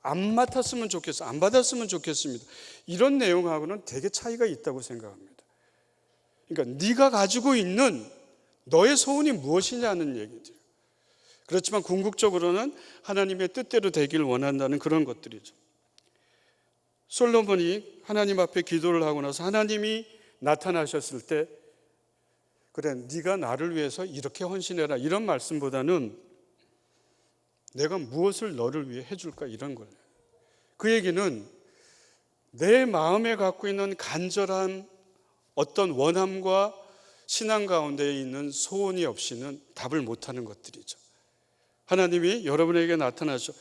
안 맡았으면 좋겠어, 안 받았으면 좋겠습니다, 이런 내용하고는 되게 차이가 있다고 생각합니다. 그러니까 네가 가지고 있는 너의 소원이 무엇이냐는 얘기죠. 그렇지만 궁극적으로는 하나님의 뜻대로 되길 원한다는 그런 것들이죠. 솔로몬이 하나님 앞에 기도를 하고 나서 하나님이 나타나셨을 때, 그래 네가 나를 위해서 이렇게 헌신해라, 이런 말씀보다는 내가 무엇을 너를 위해 해줄까, 이런 거예요. 그 얘기는 내 마음에 갖고 있는 간절한 어떤 원함과 신앙 가운데 있는 소원이 없이는 답을 못하는 것들이죠. 하나님이 여러분에게 나타나셔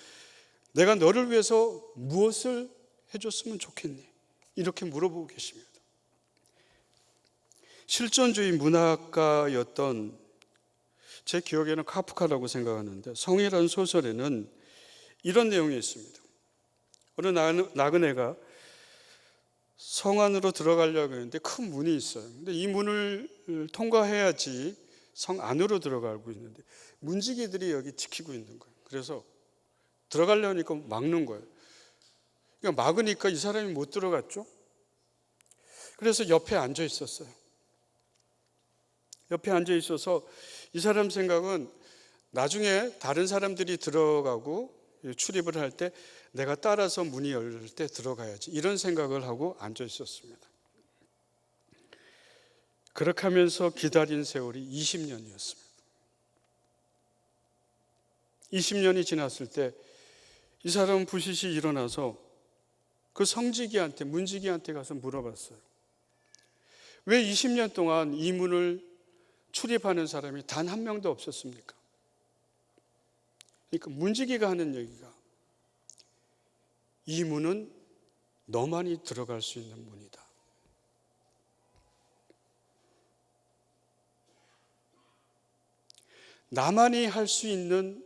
내가 너를 위해서 무엇을 해줬으면 좋겠니? 이렇게 물어보고 계십니다. 실존주의 문학가였던, 제 기억에는 카프카라고 생각하는데, 성이라는 소설에는 이런 내용이 있습니다. 어느 나그네가 성 안으로 들어가려고 했는데 큰 문이 있어요. 근데 이 문을 통과해야지 성 안으로 들어가고 있는데 문지기들이 여기 지키고 있는 거예요. 그래서 들어가려니까 막는 거예요. 그러니까 막으니까 이 사람이 못 들어갔죠. 그래서 옆에 앉아 있었어요. 옆에 앉아 있어서 이 사람 생각은 나중에 다른 사람들이 들어가고 출입을 할 때 내가 따라서 문이 열릴 때 들어가야지, 이런 생각을 하고 앉아 있었습니다. 그렇게 하면서 기다린 세월이 20년이었습니다. 20년이 지났을 때 이 사람은 부시시 일어나서 그 성지기한테, 문지기한테 가서 물어봤어요. 왜 20년 동안 이 문을 출입하는 사람이 단 한 명도 없었습니까? 그러니까 문지기가 하는 얘기가, 이 문은 너만이 들어갈 수 있는 문이다. 나만이 할 수 있는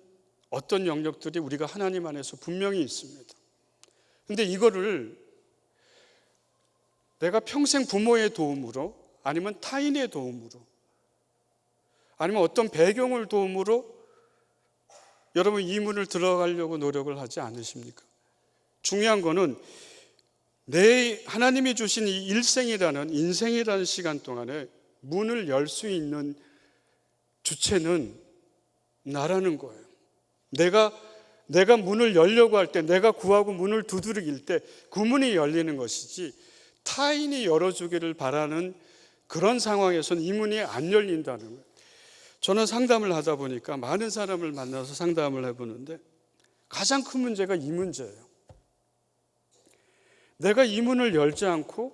어떤 영역들이 우리가 하나님 안에서 분명히 있습니다. 근데 이거를 내가 평생 부모의 도움으로, 아니면 타인의 도움으로, 아니면 어떤 배경을 도움으로 여러분 이 문을 들어가려고 노력을 하지 않으십니까? 중요한 거는 내 하나님이 주신 이 일생이라는, 인생이라는 시간 동안에 문을 열 수 있는 주체는 나라는 거예요. 내가 문을 열려고 할 때, 내가 구하고 문을 두드릴 때 그 문이 열리는 것이지, 타인이 열어주기를 바라는 그런 상황에서는 이 문이 안 열린다는 거예요. 저는 상담을 하다 보니까 많은 사람을 만나서 상담을 해보는데 가장 큰 문제가 이 문제예요. 내가 이 문을 열지 않고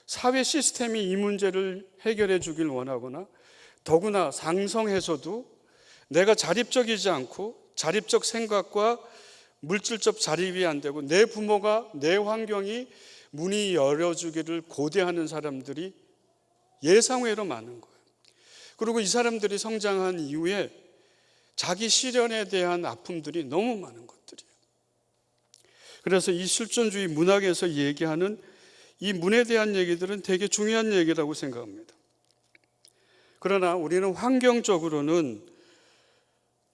사회 시스템이 이 문제를 해결해 주길 원하거나, 더구나 상성에서도 내가 자립적이지 않고 자립적 생각과 물질적 자립이 안 되고 내 부모가, 내 환경이 문이 열어주기를 고대하는 사람들이 예상외로 많은 거예요. 그리고 이 사람들이 성장한 이후에 자기 시련에 대한 아픔들이 너무 많은 것들이에요. 그래서 이 실존주의 문학에서 얘기하는 이 문에 대한 얘기들은 되게 중요한 얘기라고 생각합니다. 그러나 우리는 환경적으로는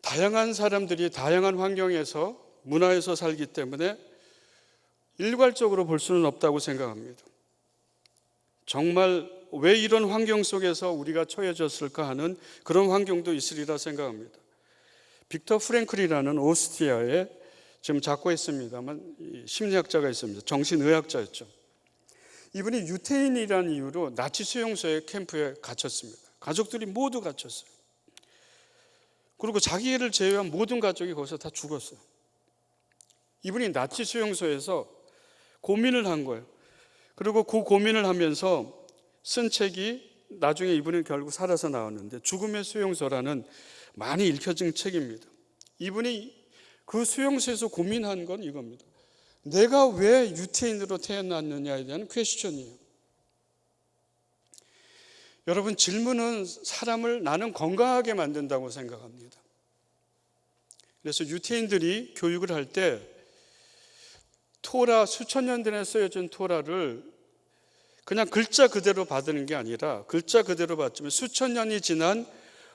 다양한 사람들이 다양한 환경에서, 문화에서 살기 때문에 일괄적으로 볼 수는 없다고 생각합니다. 정말 왜 이런 환경 속에서 우리가 처해졌을까 하는 그런 환경도 있으리라 생각합니다. 빅터 프랭클이라는 오스트리아에 지금 작고했습니다만 심리학자가 있습니다. 정신의학자였죠. 이분이 유태인이라는 이유로 나치 수용소의 캠프에 갇혔습니다. 가족들이 모두 갇혔어요. 그리고 자기를 제외한 모든 가족이 거기서 다 죽었어요. 이분이 나치 수용소에서 고민을 한 거예요. 그리고 그 고민을 하면서 쓴 책이, 나중에 이분은 결국 살아서 나왔는데, 죽음의 수용소라는 많이 읽혀진 책입니다. 이분이 그 수용소에서 고민한 건 이겁니다. 내가 왜 유태인으로 태어났느냐에 대한 퀘스천이에요. 여러분, 질문은 사람을, 나는 건강하게 만든다고 생각합니다. 그래서 유태인들이 교육을 할 때 토라, 수천 년 전에 쓰여진 토라를 그냥 글자 그대로 받는 게 아니라, 글자 그대로 받지만 수천 년이 지난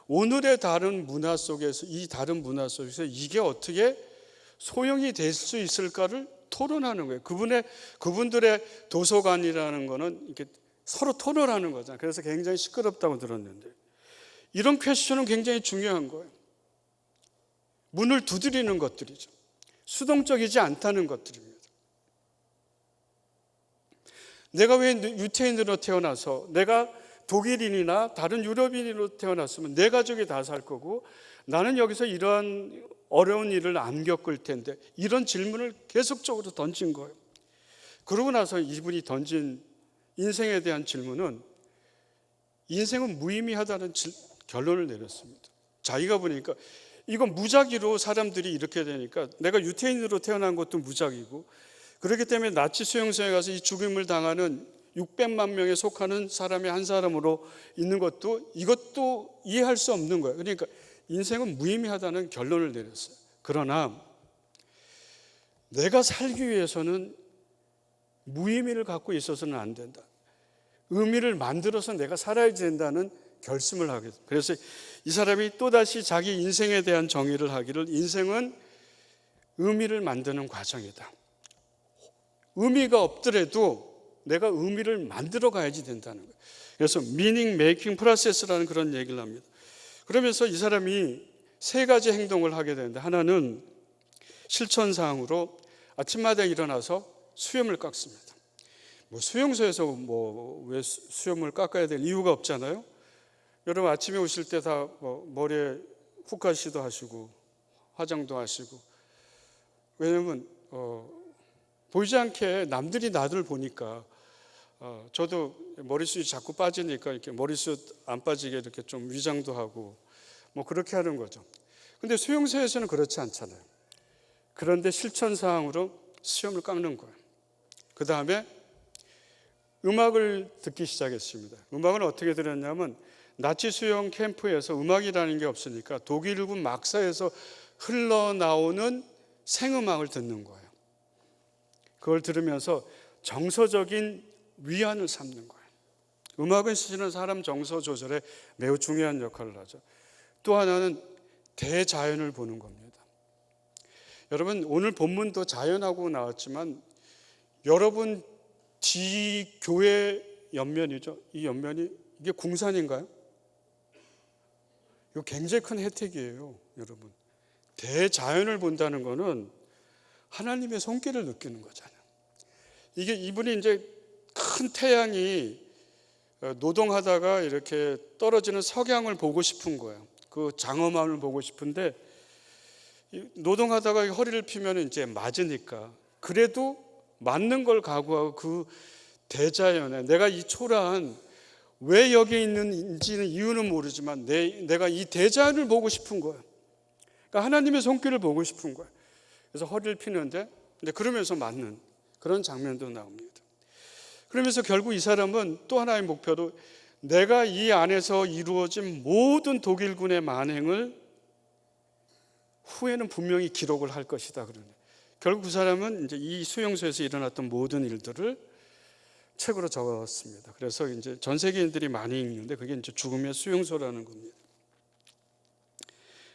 오늘의 다른 문화 속에서, 이 다른 문화 속에서 이게 어떻게 소용이 될 수 있을까를 토론하는 거예요. 그분들의 도서관이라는 거는 이렇게 서로 토론하는 거잖아요. 그래서 굉장히 시끄럽다고 들었는데, 이런 퀘스천은 굉장히 중요한 거예요. 문을 두드리는 것들이죠. 수동적이지 않다는 것들입니다. 내가 왜 유태인으로 태어나서, 내가 독일인이나 다른 유럽인으로 태어났으면 내 가족이 다 살 거고 나는 여기서 이러한 어려운 일을 안 겪을 텐데, 이런 질문을 계속적으로 던진 거예요. 그러고 나서 이분이 던진 인생에 대한 질문은, 인생은 무의미하다는 결론을 내렸습니다. 자기가 보니까 이건 무작위로 사람들이 이렇게 되니까 내가 유태인으로 태어난 것도 무작위고, 그렇기 때문에 나치 수용소에 가서 이 죽임을 당하는 600만 명에 속하는 사람의 한 사람으로 있는 것도, 이것도 이해할 수 없는 거예요. 그러니까 인생은 무의미하다는 결론을 내렸어요. 그러나 내가 살기 위해서는 무의미를 갖고 있어서는 안 된다. 의미를 만들어서 내가 살아야 된다는 결심을 하게 돼요. 그래서 이 사람이 또다시 자기 인생에 대한 정의를 하기를, 인생은 의미를 만드는 과정이다. 의미가 없더라도 내가 의미를 만들어 가야지 된다는 거예요. 그래서 meaning making process라는 그런 얘기를 합니다. 그러면서 이 사람이 세 가지 행동을 하게 되는데, 하나는 실천사항으로 아침마다 일어나서 수염을 깎습니다. 수용소에서 왜 수염을 깎아야 될 이유가 없잖아요. 여러분 아침에 오실 때 다 머리에 훅가시도 하시고 화장도 하시고, 왜냐면 보이지 않게 남들이 나를 보니까, 저도 머리숱이 자꾸 빠지니까 이렇게 머리숱 안 빠지게 이렇게 좀 위장도 하고 그렇게 하는 거죠. 근데 수용소에서는 그렇지 않잖아요. 그런데 실천사항으로 수염을 깎는 거예요. 그 다음에 음악을 듣기 시작했습니다. 음악을 어떻게 들었냐면, 나치 수용 캠프에서 음악이라는 게 없으니까 독일군 막사에서 흘러나오는 생음악을 듣는 거예요. 그걸 들으면서 정서적인 위안을 삼는 거예요. 음악은 실은 사람 정서 조절에 매우 중요한 역할을 하죠. 또 하나는 대자연을 보는 겁니다. 여러분 오늘 본문도 자연하고 나왔지만, 여러분 뒤 교회 옆면이죠. 이 옆면이 이게 궁산인가요? 이거 굉장히 큰 혜택이에요, 여러분. 대자연을 본다는 거는 하나님의 손길을 느끼는 거잖아요. 이게 이분이 이제 큰 태양이 노동하다가 이렇게 떨어지는 석양을 보고 싶은 거예요. 그 장엄함을 보고 싶은데, 노동하다가 허리를 피면 이제 맞으니까, 그래도 맞는 걸 각오하고 그 대자연에, 내가 이 초라한, 왜 여기 있는지는 이유는 모르지만 내가 이 대자연을 보고 싶은 거예요. 그러니까 하나님의 손길을 보고 싶은 거예요. 그래서 허리를 피는데, 근데 그러면서 맞는 그런 장면도 나옵니다. 그러면서 결국 이 사람은 또 하나의 목표로, 내가 이 안에서 이루어진 모든 독일군의 만행을 후에는 분명히 기록을 할 것이다. 그러네. 결국 그 사람은 이제 이 수용소에서 일어났던 모든 일들을 책으로 적었습니다. 그래서 이제 전 세계인들이 많이 읽는데, 그게 이제 죽음의 수용소라는 겁니다.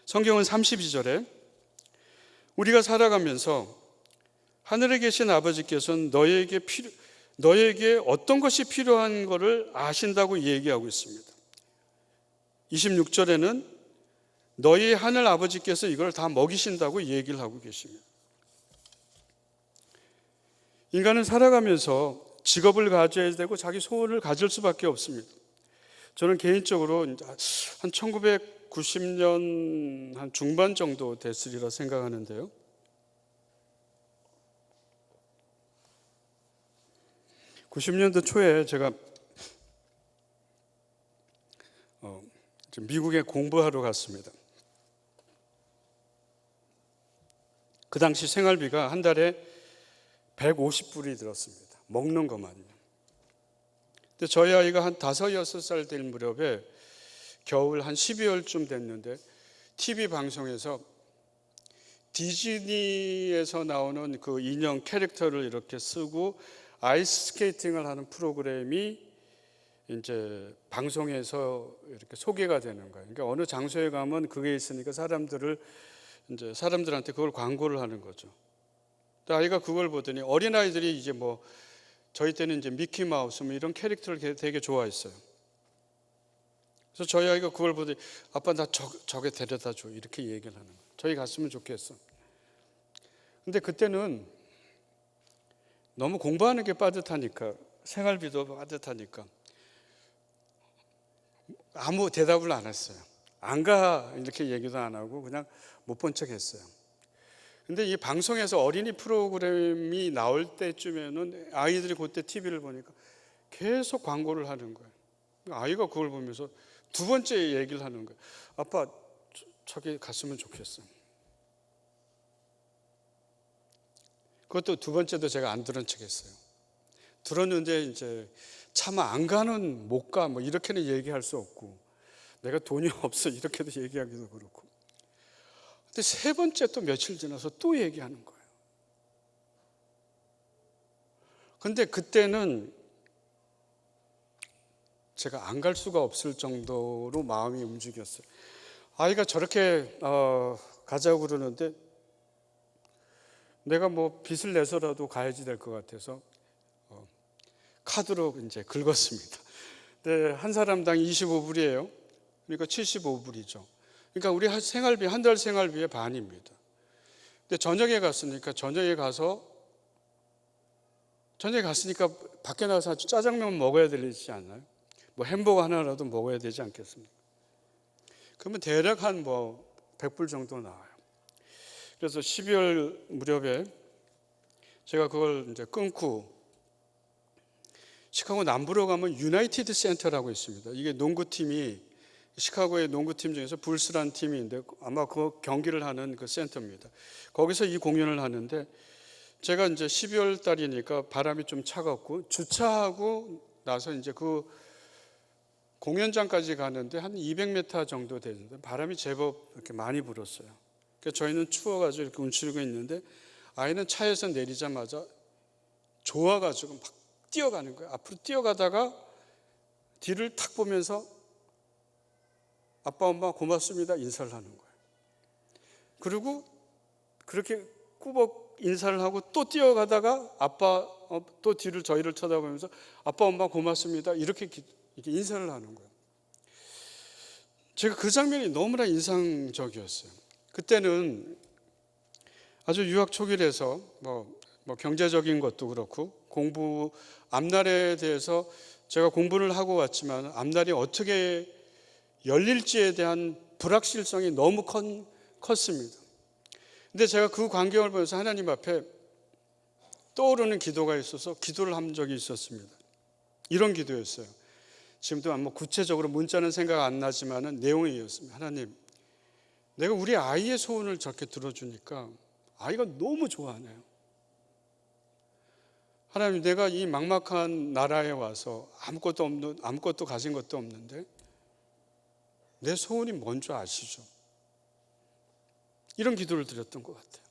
성경은 32절에 우리가 살아가면서 하늘에 계신 아버지께서는 너에게 어떤 것이 필요한 것을 아신다고 얘기하고 있습니다. 26절에는 너희 하늘 아버지께서 이걸 다 먹이신다고 얘기를 하고 계십니다. 인간은 살아가면서 직업을 가져야 되고 자기 소원을 가질 수밖에 없습니다. 저는 개인적으로 한 1990년 한 중반 정도 됐으리라 생각하는데요. (90년도) 초에 제가 미국에 공부하러 갔습니다. 그 당시 생활비가 한 달에 150불이 들었습니다. 먹는 것만요. 근데 저희 아이가 한 5, 6살 될 무렵에 겨울 한 12월쯤 됐는데, TV 방송에서 디즈니에서 나오는 그 인형 캐릭터를 이렇게 쓰고 아이스 스케이팅을 하는 프로그램이 이제 방송에서 이렇게 소개가 되는 거예요. 그러니까 어느 장소에 가면 그게 있으니까 사람들한테 그걸 광고를 하는 거죠. 아이가 그걸 보더니, 어린아이들이 이제 저희 때는 이제 미키 마우스 이런 캐릭터를 되게 좋아했어요. 그래서 저희 아이가 그걸 보더니, 아빠 나 저게 데려다 줘, 이렇게 얘기를 하는 거예요. 저희 갔으면 좋겠어. 근데 그때는 너무 공부하는 게 빠듯하니까, 생활비도 빠듯하니까 아무 대답을 안 했어요. 안 가 이렇게 얘기도 안 하고 그냥 못 본 척 했어요. 근데 이 방송에서 어린이 프로그램이 나올 때쯤에는 아이들이 그때 TV를 보니까 계속 광고를 하는 거예요. 아이가 그걸 보면서 두 번째 얘기를 하는 거예요. 아빠 저기 갔으면 좋겠어. 그것도 두 번째도 제가 안 들은 척 했어요. 들었는데 이제 차마 안 가는 못 가 뭐 이렇게는 얘기할 수 없고, 내가 돈이 없어 이렇게도 얘기하기도 그렇고. 근데 세 번째 또 며칠 지나서 또 얘기하는 거예요. 근데 그때는 제가 안 갈 수가 없을 정도로 마음이 움직였어요. 아이가 저렇게 가자고 그러는데 내가 뭐 빚을 내서라도 가야지 될 것 같아서 카드로 이제 긁었습니다. 네, 한 사람당 25불이에요. 그러니까 75불이죠. 그러니까 우리 생활비, 한 달 생활비의 반입니다. 근데 저녁에 갔으니까 밖에 나가서 짜장면 먹어야 되지 않나요? 뭐 햄버거 하나라도 먹어야 되지 않겠습니까? 그러면 대략 한 100불 정도 나와요. 그래서 12월 무렵에 제가 그걸 이제 끊고 시카고 남부로 가면 유나이티드 센터라고 있습니다. 이게 농구팀이 시카고의 농구팀 중에서 불스라는 팀이 있는데 아마 그 경기를 하는 그 센터입니다. 거기서 이 공연을 하는데 제가 이제 12월 달이니까 바람이 좀 차갑고 주차하고 나서 이제 그 공연장까지 가는데 한 200m 정도 되는데 바람이 제법 이렇게 많이 불었어요. 그러니까 저희는 추워가지고 이렇게 움츠리고 있는데 아이는 차에서 내리자마자 좋아가지고 막 뛰어가는 거예요. 앞으로 뛰어가다가 뒤를 탁 보면서 아빠 엄마 고맙습니다 인사를 하는 거예요. 그리고 그렇게 꾸벅 인사를 하고 또 뛰어가다가 아빠 또 뒤를 저희를 쳐다보면서 아빠 엄마 고맙습니다 이렇게 인사를 하는 거예요. 제가 그 장면이 너무나 인상적이었어요. 그때는 아주 유학 초기라서 뭐 경제적인 것도 그렇고 공부 앞날에 대해서 제가 공부를 하고 왔지만 앞날이 어떻게 열릴지에 대한 불확실성이 너무 컸습니다. 근데 제가 그 광경을 보면서 하나님 앞에 떠오르는 기도가 있어서 기도를 한 적이 있었습니다. 이런 기도였어요. 지금도 뭐 구체적으로 문자는 생각 안 나지만은 내용이 이었습니다. 하나님, 내가 우리 아이의 소원을 저렇게 들어주니까 아이가 너무 좋아하네요. 하나님, 내가 이 막막한 나라에 와서 아무것도 가진 것도 없는데 내 소원이 뭔지 아시죠? 이런 기도를 드렸던 것 같아요.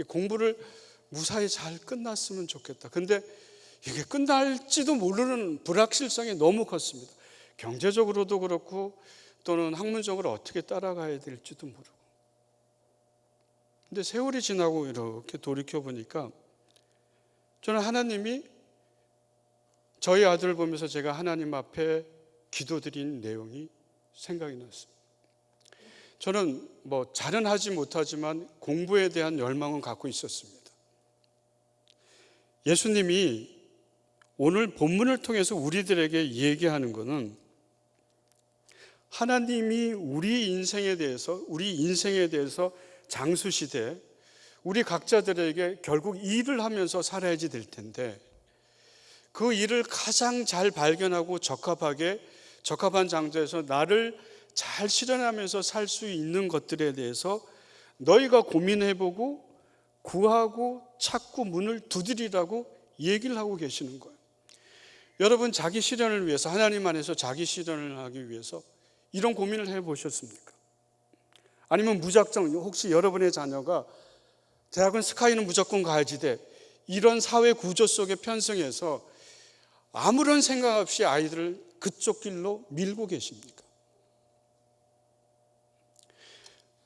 공부를 무사히 잘 끝났으면 좋겠다. 근데 이게 끝날지도 모르는 불확실성이 너무 컸습니다. 경제적으로도 그렇고 또는 학문적으로 어떻게 따라가야 될지도 모르고. 근데 세월이 지나고 이렇게 돌이켜보니까 저는 하나님이 저희 아들을 보면서 제가 하나님 앞에 기도드린 내용이 생각이 났습니다. 저는 잘은 하지 못하지만 공부에 대한 열망은 갖고 있었습니다. 예수님이 오늘 본문을 통해서 우리들에게 얘기하는 것은 하나님이 우리 인생에 대해서 장수시대 우리 각자들에게 결국 일을 하면서 살아야지 될 텐데 그 일을 가장 잘 발견하고 적합한 장소에서 나를 잘 실현하면서 살 수 있는 것들에 대해서 너희가 고민해보고 구하고 찾고 문을 두드리라고 얘기를 하고 계시는 거예요. 여러분 자기 실현을 위해서 하나님 안에서 자기 실현을 하기 위해서 이런 고민을 해보셨습니까? 아니면 무작정 혹시 여러분의 자녀가 대학은 스카이는 무조건 가야지 돼 이런 사회 구조 속에 편승해서 아무런 생각 없이 아이들을 그쪽 길로 밀고 계십니까?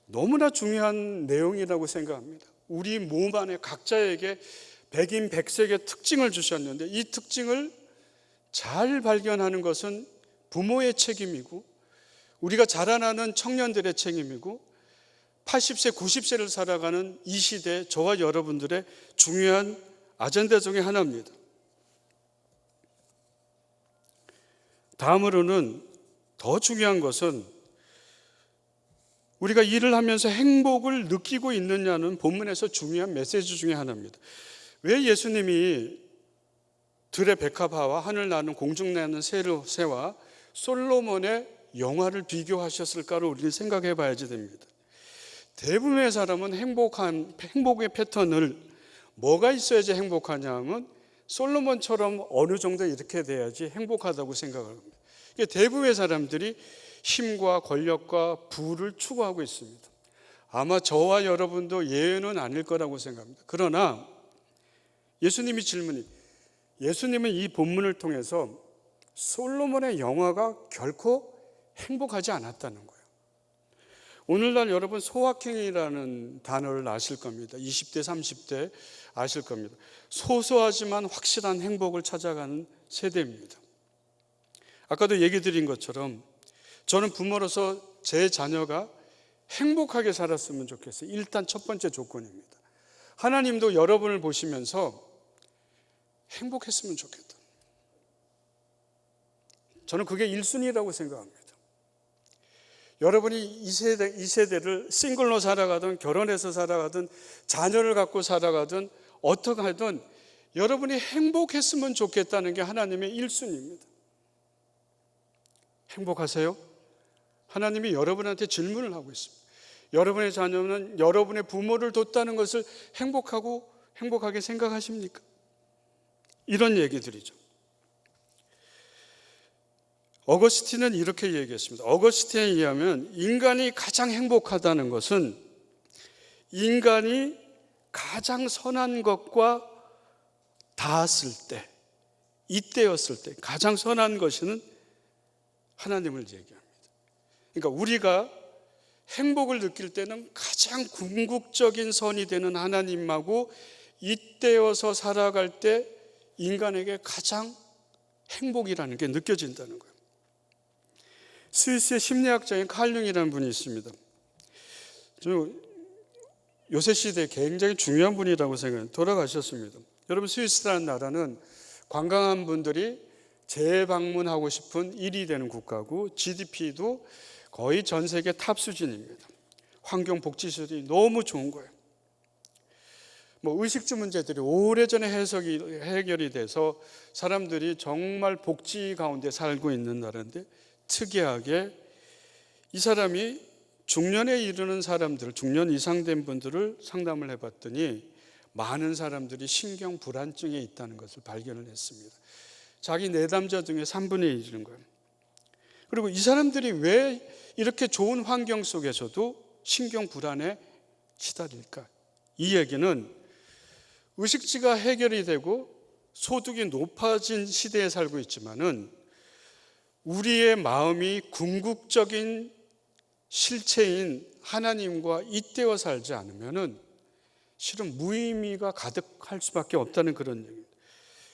너무나 중요한 내용이라고 생각합니다. 우리 몸 안에 각자에게 백인백색의 특징을 주셨는데 이 특징을 잘 발견하는 것은 부모의 책임이고 우리가 자라나는 청년들의 책임이고 80세, 90세를 살아가는 이 시대 저와 여러분들의 중요한 아젠다 중에 하나입니다. 다음으로는 더 중요한 것은 우리가 일을 하면서 행복을 느끼고 있느냐는 본문에서 중요한 메시지 중에 하나입니다. 왜 예수님이 들의 백합화와 하늘 나는 공중 나는 새와 솔로몬의 영화를 비교하셨을까를 우리는 생각해 봐야지 됩니다. 대부분의 사람은 행복의 패턴을 뭐가 있어야지 행복하냐면 솔로몬처럼 어느 정도 이렇게 돼야지 행복하다고 생각을 합니다. 대부분의 사람들이 힘과 권력과 부를 추구하고 있습니다. 아마 저와 여러분도 예외는 아닐 거라고 생각합니다. 그러나 예수님은 이 본문을 통해서 솔로몬의 영화가 결코 행복하지 않았다는 거예요. 오늘날 여러분 소확행이라는 단어를 아실 겁니다. 20대, 30대 아실 겁니다. 소소하지만 확실한 행복을 찾아가는 세대입니다. 아까도 얘기 드린 것처럼 저는 부모로서 제 자녀가 행복하게 살았으면 좋겠어요. 일단 첫 번째 조건입니다. 하나님도 여러분을 보시면서 행복했으면 좋겠다. 저는 그게 1순위라고 생각합니다. 여러분이 이 세대를 싱글로 살아가든 결혼해서 살아가든 자녀를 갖고 살아가든 어떻게 하든 여러분이 행복했으면 좋겠다는 게 하나님의 1순위입니다. 행복하세요? 하나님이 여러분한테 질문을 하고 있습니다. 여러분의 자녀는 여러분의 부모를 뒀다는 것을 행복하게 생각하십니까? 이런 얘기들이죠. 어거스틴은 이렇게 얘기했습니다. 어거스틴에 의하면 인간이 가장 행복하다는 것은 인간이 가장 선한 것과 닿았을 때, 이때였을 때 가장 선한 것은 하나님을 얘기합니다. 그러니까 우리가 행복을 느낄 때는 가장 궁극적인 선이 되는 하나님하고 이때여서 살아갈 때 인간에게 가장 행복이라는 게 느껴진다는 거예요. 스위스의 심리학자인 칼 융이라는 분이 있습니다. 요새 시대에 굉장히 중요한 분이라고 생각해요. 돌아가셨습니다. 여러분, 스위스라는 나라는 관광한 분들이 재방문하고 싶은 1위 되는 국가고 GDP도 거의 전 세계 탑 수준입니다. 환경 복지시설이 너무 좋은 거예요. 의식주 문제들이 오래전에 해결이 돼서 사람들이 정말 복지 가운데 살고 있는 나라인데 특이하게 이 사람이 중년에 이르는 사람들, 중년 이상 된 분들을 상담을 해봤더니 많은 사람들이 신경 불안증에 있다는 것을 발견을 했습니다. 자기 내담자 중에 3분의 1이 이르는 거예요. 그리고 이 사람들이 왜 이렇게 좋은 환경 속에서도 신경 불안에 시달릴까? 이 얘기는 의식주가 해결이 되고 소득이 높아진 시대에 살고 있지만은 우리의 마음이 궁극적인 실체인 하나님과 잇대어 살지 않으면은 실은 무의미가 가득할 수밖에 없다는 그런 얘기입니다.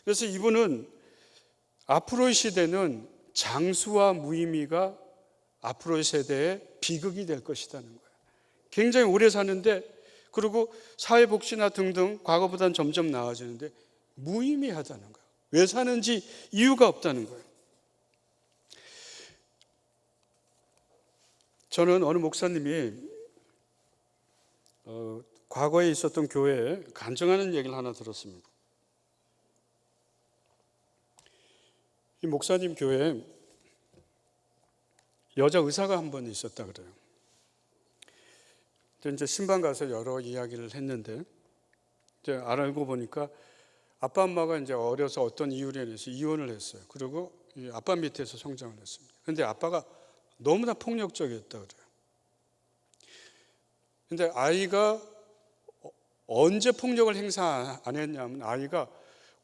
그래서 이분은 앞으로의 시대는 장수와 무의미가 앞으로의 세대의 비극이 될 것이라는 거예요. 굉장히 오래 사는데 그리고 사회복지나 등등 과거보다는 점점 나아지는데 무의미하다는 거예요. 왜 사는지 이유가 없다는 거예요. 저는 어느 목사님이 과거에 있었던 교회에 간증하는 얘기를 하나 들었습니다. 이 목사님 교회에 여자 의사가 한 번 있었다 그래요. 이제 신방 가서 여러 이야기를 했는데 이제 알고 보니까 아빠 엄마가 이제 어려서 어떤 이유로 인해서 이혼을 했어요. 그리고 이 아빠 밑에서 성장을 했습니다. 그런데 아빠가 너무나 폭력적이었다 그래요. 근데 아이가 언제 폭력을 행사 안 했냐면 아이가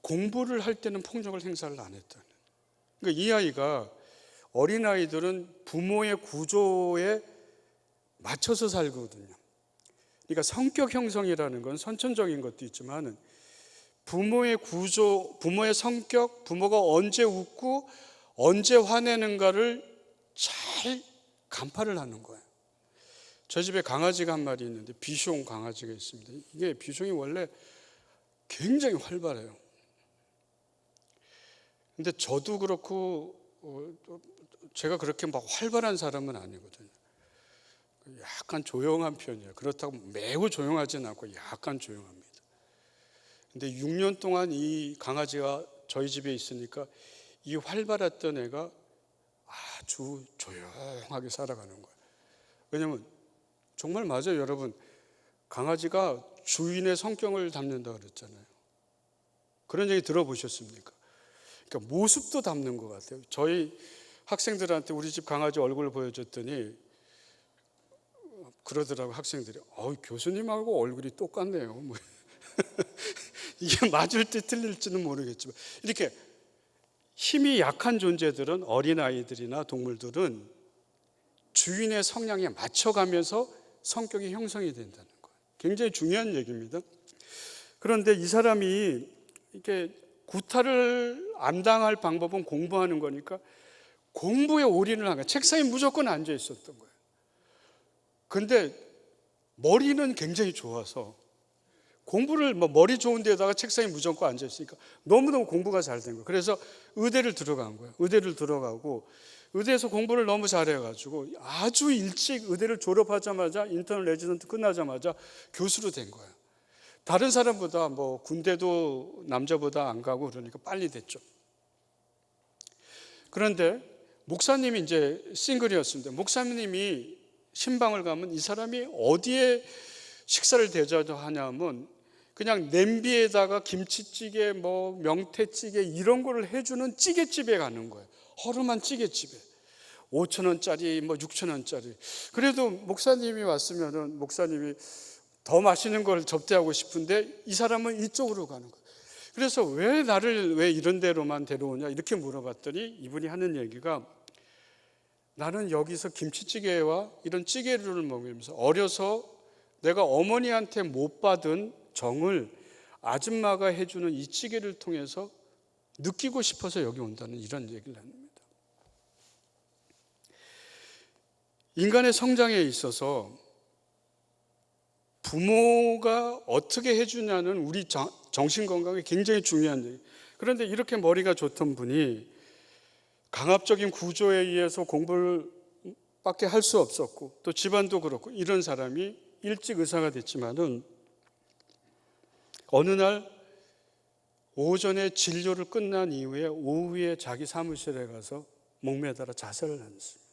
공부를 할 때는 폭력을 행사를 안 했다는. 그러니까 이 아이가 어린아이들은 부모의 구조에 맞춰서 살거든요. 그러니까 성격 형성이라는 건 선천적인 것도 있지만 부모의 구조, 부모의 성격, 부모가 언제 웃고 언제 화내는가를 잘 간파를 하는 거예요. 저희 집에 강아지가 한 마리 있는데 비숑 강아지가 있습니다. 이게 비숑이 원래 굉장히 활발해요. 근데 저도 그렇고 제가 그렇게 막 활발한 사람은 아니거든요. 약간 조용한 편이에요. 그렇다고 매우 조용하지는 않고 약간 조용합니다. 근데 6년 동안 이 강아지가 저희 집에 있으니까 이 활발했던 애가 아주 조용하게 살아가는 거예요. 왜냐하면 정말 맞아요, 여러분. 강아지가 주인의 성격을 담는다 그랬잖아요. 그런 얘기 들어보셨습니까? 그러니까 모습도 담는 것 같아요. 저희 학생들한테 우리 집 강아지 얼굴을 보여줬더니 그러더라고, 학생들이. 교수님하고 얼굴이 똑같네요. 뭐 이게 맞을지 틀릴지는 모르겠지만, 이렇게 힘이 약한 존재들은, 어린아이들이나 동물들은 주인의 성향에 맞춰가면서 성격이 형성이 된다는 거예요. 굉장히 중요한 얘기입니다. 그런데 이 사람이 이렇게 구타를 안 당할 방법은 공부하는 거니까 공부에 올인을 한 거예요. 책상에 무조건 앉아 있었던 거예요. 근데 머리는 굉장히 좋아서 공부를 머리 좋은 데다가 책상에 무조건 앉아 있으니까 너무너무 공부가 잘 된 거예요. 그래서 의대를 들어간 거예요. 의대를 들어가고 의대에서 공부를 너무 잘해가지고 아주 일찍 의대를 졸업하자마자 인턴 레지던트 끝나자마자 교수로 된 거예요. 다른 사람보다 군대도 남자보다 안 가고 그러니까 빨리 됐죠. 그런데 목사님이 이제 싱글이었습니다. 목사님이 신방을 가면 이 사람이 어디에 식사를 대접하냐면 그냥 냄비에다가 김치찌개, 명태찌개 이런 거를 해주는 찌개집에 가는 거예요. 허름한 찌개집에 5,000원짜리, 6,000원짜리. 그래도 목사님이 왔으면은 목사님이 더 맛있는 걸 접대하고 싶은데 이 사람은 이쪽으로 가는 거예요. 그래서 왜 이런 데로만 데려오냐 이렇게 물어봤더니 이분이 하는 얘기가, 나는 여기서 김치찌개와 이런 찌개류를 먹으면서 어려서 내가 어머니한테 못 받은 정을 아줌마가 해주는 이 찌개를 통해서 느끼고 싶어서 여기 온다는 이런 얘기를 합니다. 인간의 성장에 있어서 부모가 어떻게 해주냐는 우리 정신건강에 굉장히 중요한 얘기. 그런데 이렇게 머리가 좋던 분이 강압적인 구조에 의해서 공부를 밖에 할 수 없었고 또 집안도 그렇고 이런 사람이 일찍 의사가 됐지만은 어느 날 오전에 진료를 끝난 이후에 오후에 자기 사무실에 가서 목매달아 자살을 했습니다.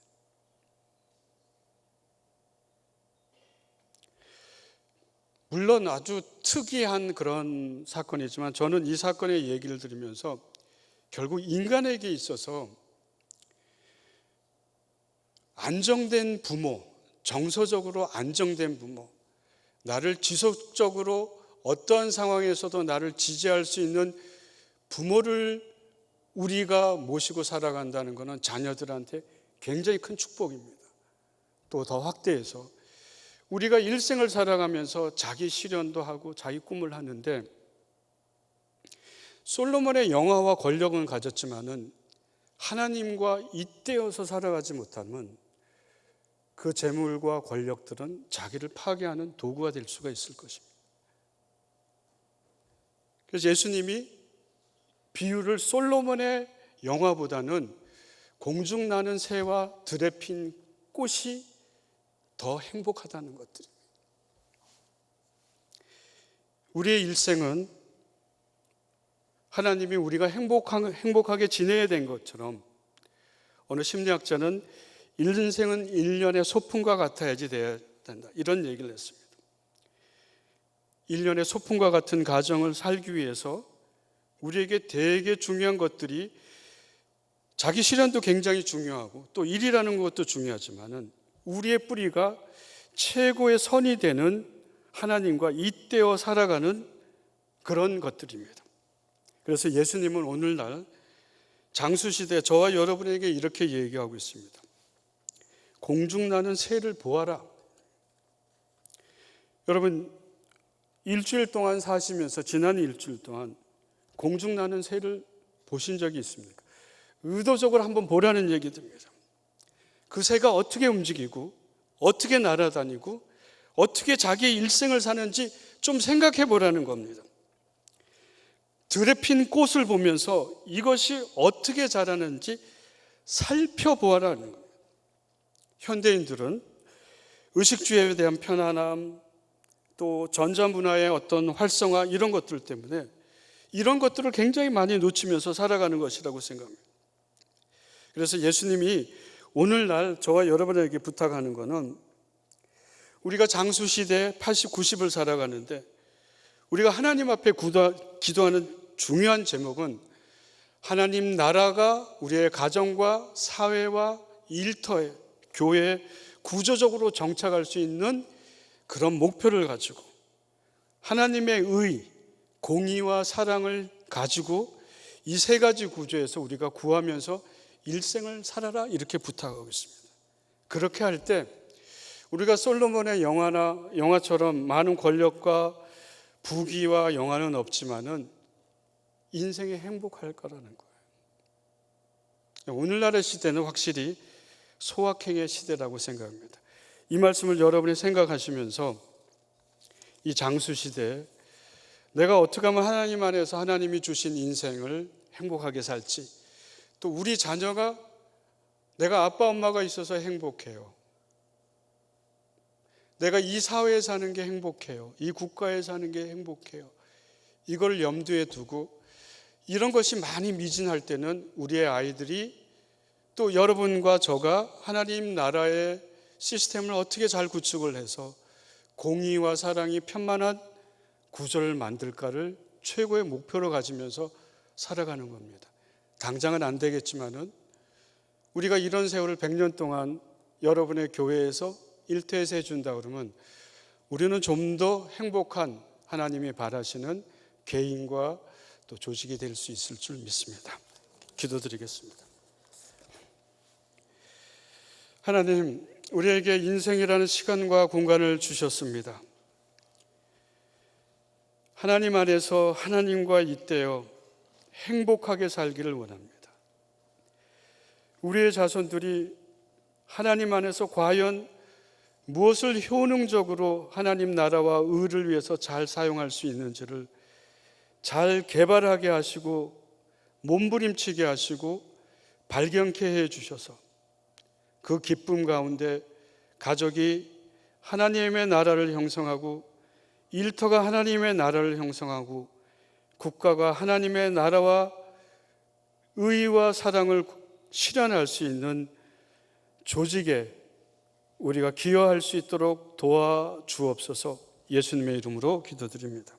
물론 아주 특이한 그런 사건이지만 저는 이 사건의 얘기를 들으면서 결국 인간에게 있어서 안정된 부모, 정서적으로 안정된 부모, 나를 지속적으로 어떠한 상황에서도 나를 지지할 수 있는 부모를 우리가 모시고 살아간다는 것은 자녀들한테 굉장히 큰 축복입니다. 또 더 확대해서 우리가 일생을 살아가면서 자기 실현도 하고 자기 꿈을 하는데, 솔로몬의 영화와 권력은 가졌지만은 하나님과 잇대어서 살아가지 못하면 그 재물과 권력들은 자기를 파괴하는 도구가 될 수가 있을 것입니다. 그래서 예수님이 비유를 솔로몬의 영화보다는 공중 나는 새와 들에 핀 꽃이 더 행복하다는 것들입니다. 우리의 일생은 하나님이 우리가 행복하게 지내야 된 것처럼 어느 심리학자는 인생은 1년의 소풍과 같아야지 돼야 된다, 이런 얘기를 했습니다. 1년의 소풍과 같은 가정을 살기 위해서 우리에게 되게 중요한 것들이, 자기 실현도 굉장히 중요하고 또 일이라는 것도 중요하지만은 우리의 뿌리가 최고의 선이 되는 하나님과 잇대어 살아가는 그런 것들입니다. 그래서 예수님은 오늘날 장수시대 저와 여러분에게 이렇게 얘기하고 있습니다. 공중 나는 새를 보아라. 여러분, 일주일 동안 사시면서 지난 일주일 동안 공중 나는 새를 보신 적이 있습니까? 의도적으로 한번 보라는 얘기입니다. 그 새가 어떻게 움직이고 어떻게 날아다니고 어떻게 자기의 일생을 사는지 좀 생각해 보라는 겁니다. 들에 핀 꽃을 보면서 이것이 어떻게 자라는지 살펴보아라는 거예요. 현대인들은 의식주의에 대한 편안함, 또 전자문화의 어떤 활성화, 이런 것들 때문에 이런 것들을 굉장히 많이 놓치면서 살아가는 것이라고 생각합니다. 그래서 예수님이 오늘날 저와 여러분에게 부탁하는 것은 우리가 장수시대 80, 90을 살아가는데 우리가 하나님 앞에 기도하는 중요한 제목은 하나님 나라가 우리의 가정과 사회와 일터에, 교회에 구조적으로 정착할 수 있는 그런 목표를 가지고 하나님의 의, 공의와 사랑을 가지고 이 세 가지 구조에서 우리가 구하면서 일생을 살아라 이렇게 부탁하고 있습니다. 그렇게 할 때 우리가 솔로몬의 영화처럼 많은 권력과 부귀와 영화는 없지만은 인생에 행복할 거라는 거예요. 오늘날의 시대는 확실히 소확행의 시대라고 생각합니다. 이 말씀을 여러분이 생각하시면서 이 장수 시대에 내가 어떻게 하면 하나님 안에서 하나님이 주신 인생을 행복하게 살지, 또 우리 자녀가 내가 아빠 엄마가 있어서 행복해요. 내가 이 사회에 사는 게 행복해요. 이 국가에 사는 게 행복해요. 이걸 염두에 두고 이런 것이 많이 미진할 때는 우리의 아이들이 또 여러분과 저가 하나님 나라의 시스템을 어떻게 잘 구축을 해서 공의와 사랑이 편만한 구조를 만들까를 최고의 목표로 가지면서 살아가는 겁니다. 당장은 안 되겠지만은 우리가 이런 세월을 100년 동안 여러분의 교회에서 일터에서 해준다 그러면 우리는 좀 더 행복한 하나님이 바라시는 개인과 또 조직이 될 수 있을 줄 믿습니다. 기도드리겠습니다. 하나님, 우리에게 인생이라는 시간과 공간을 주셨습니다. 하나님 안에서 하나님과 잇대어 행복하게 살기를 원합니다. 우리의 자손들이 하나님 안에서 과연 무엇을 효능적으로 하나님 나라와 의를 위해서 잘 사용할 수 있는지를 잘 개발하게 하시고 몸부림치게 하시고 발견케 해 주셔서 그 기쁨 가운데 가족이 하나님의 나라를 형성하고 일터가 하나님의 나라를 형성하고 국가가 하나님의 나라와 의와 사랑을 실현할 수 있는 조직에 우리가 기여할 수 있도록 도와주옵소서. 예수님의 이름으로 기도드립니다.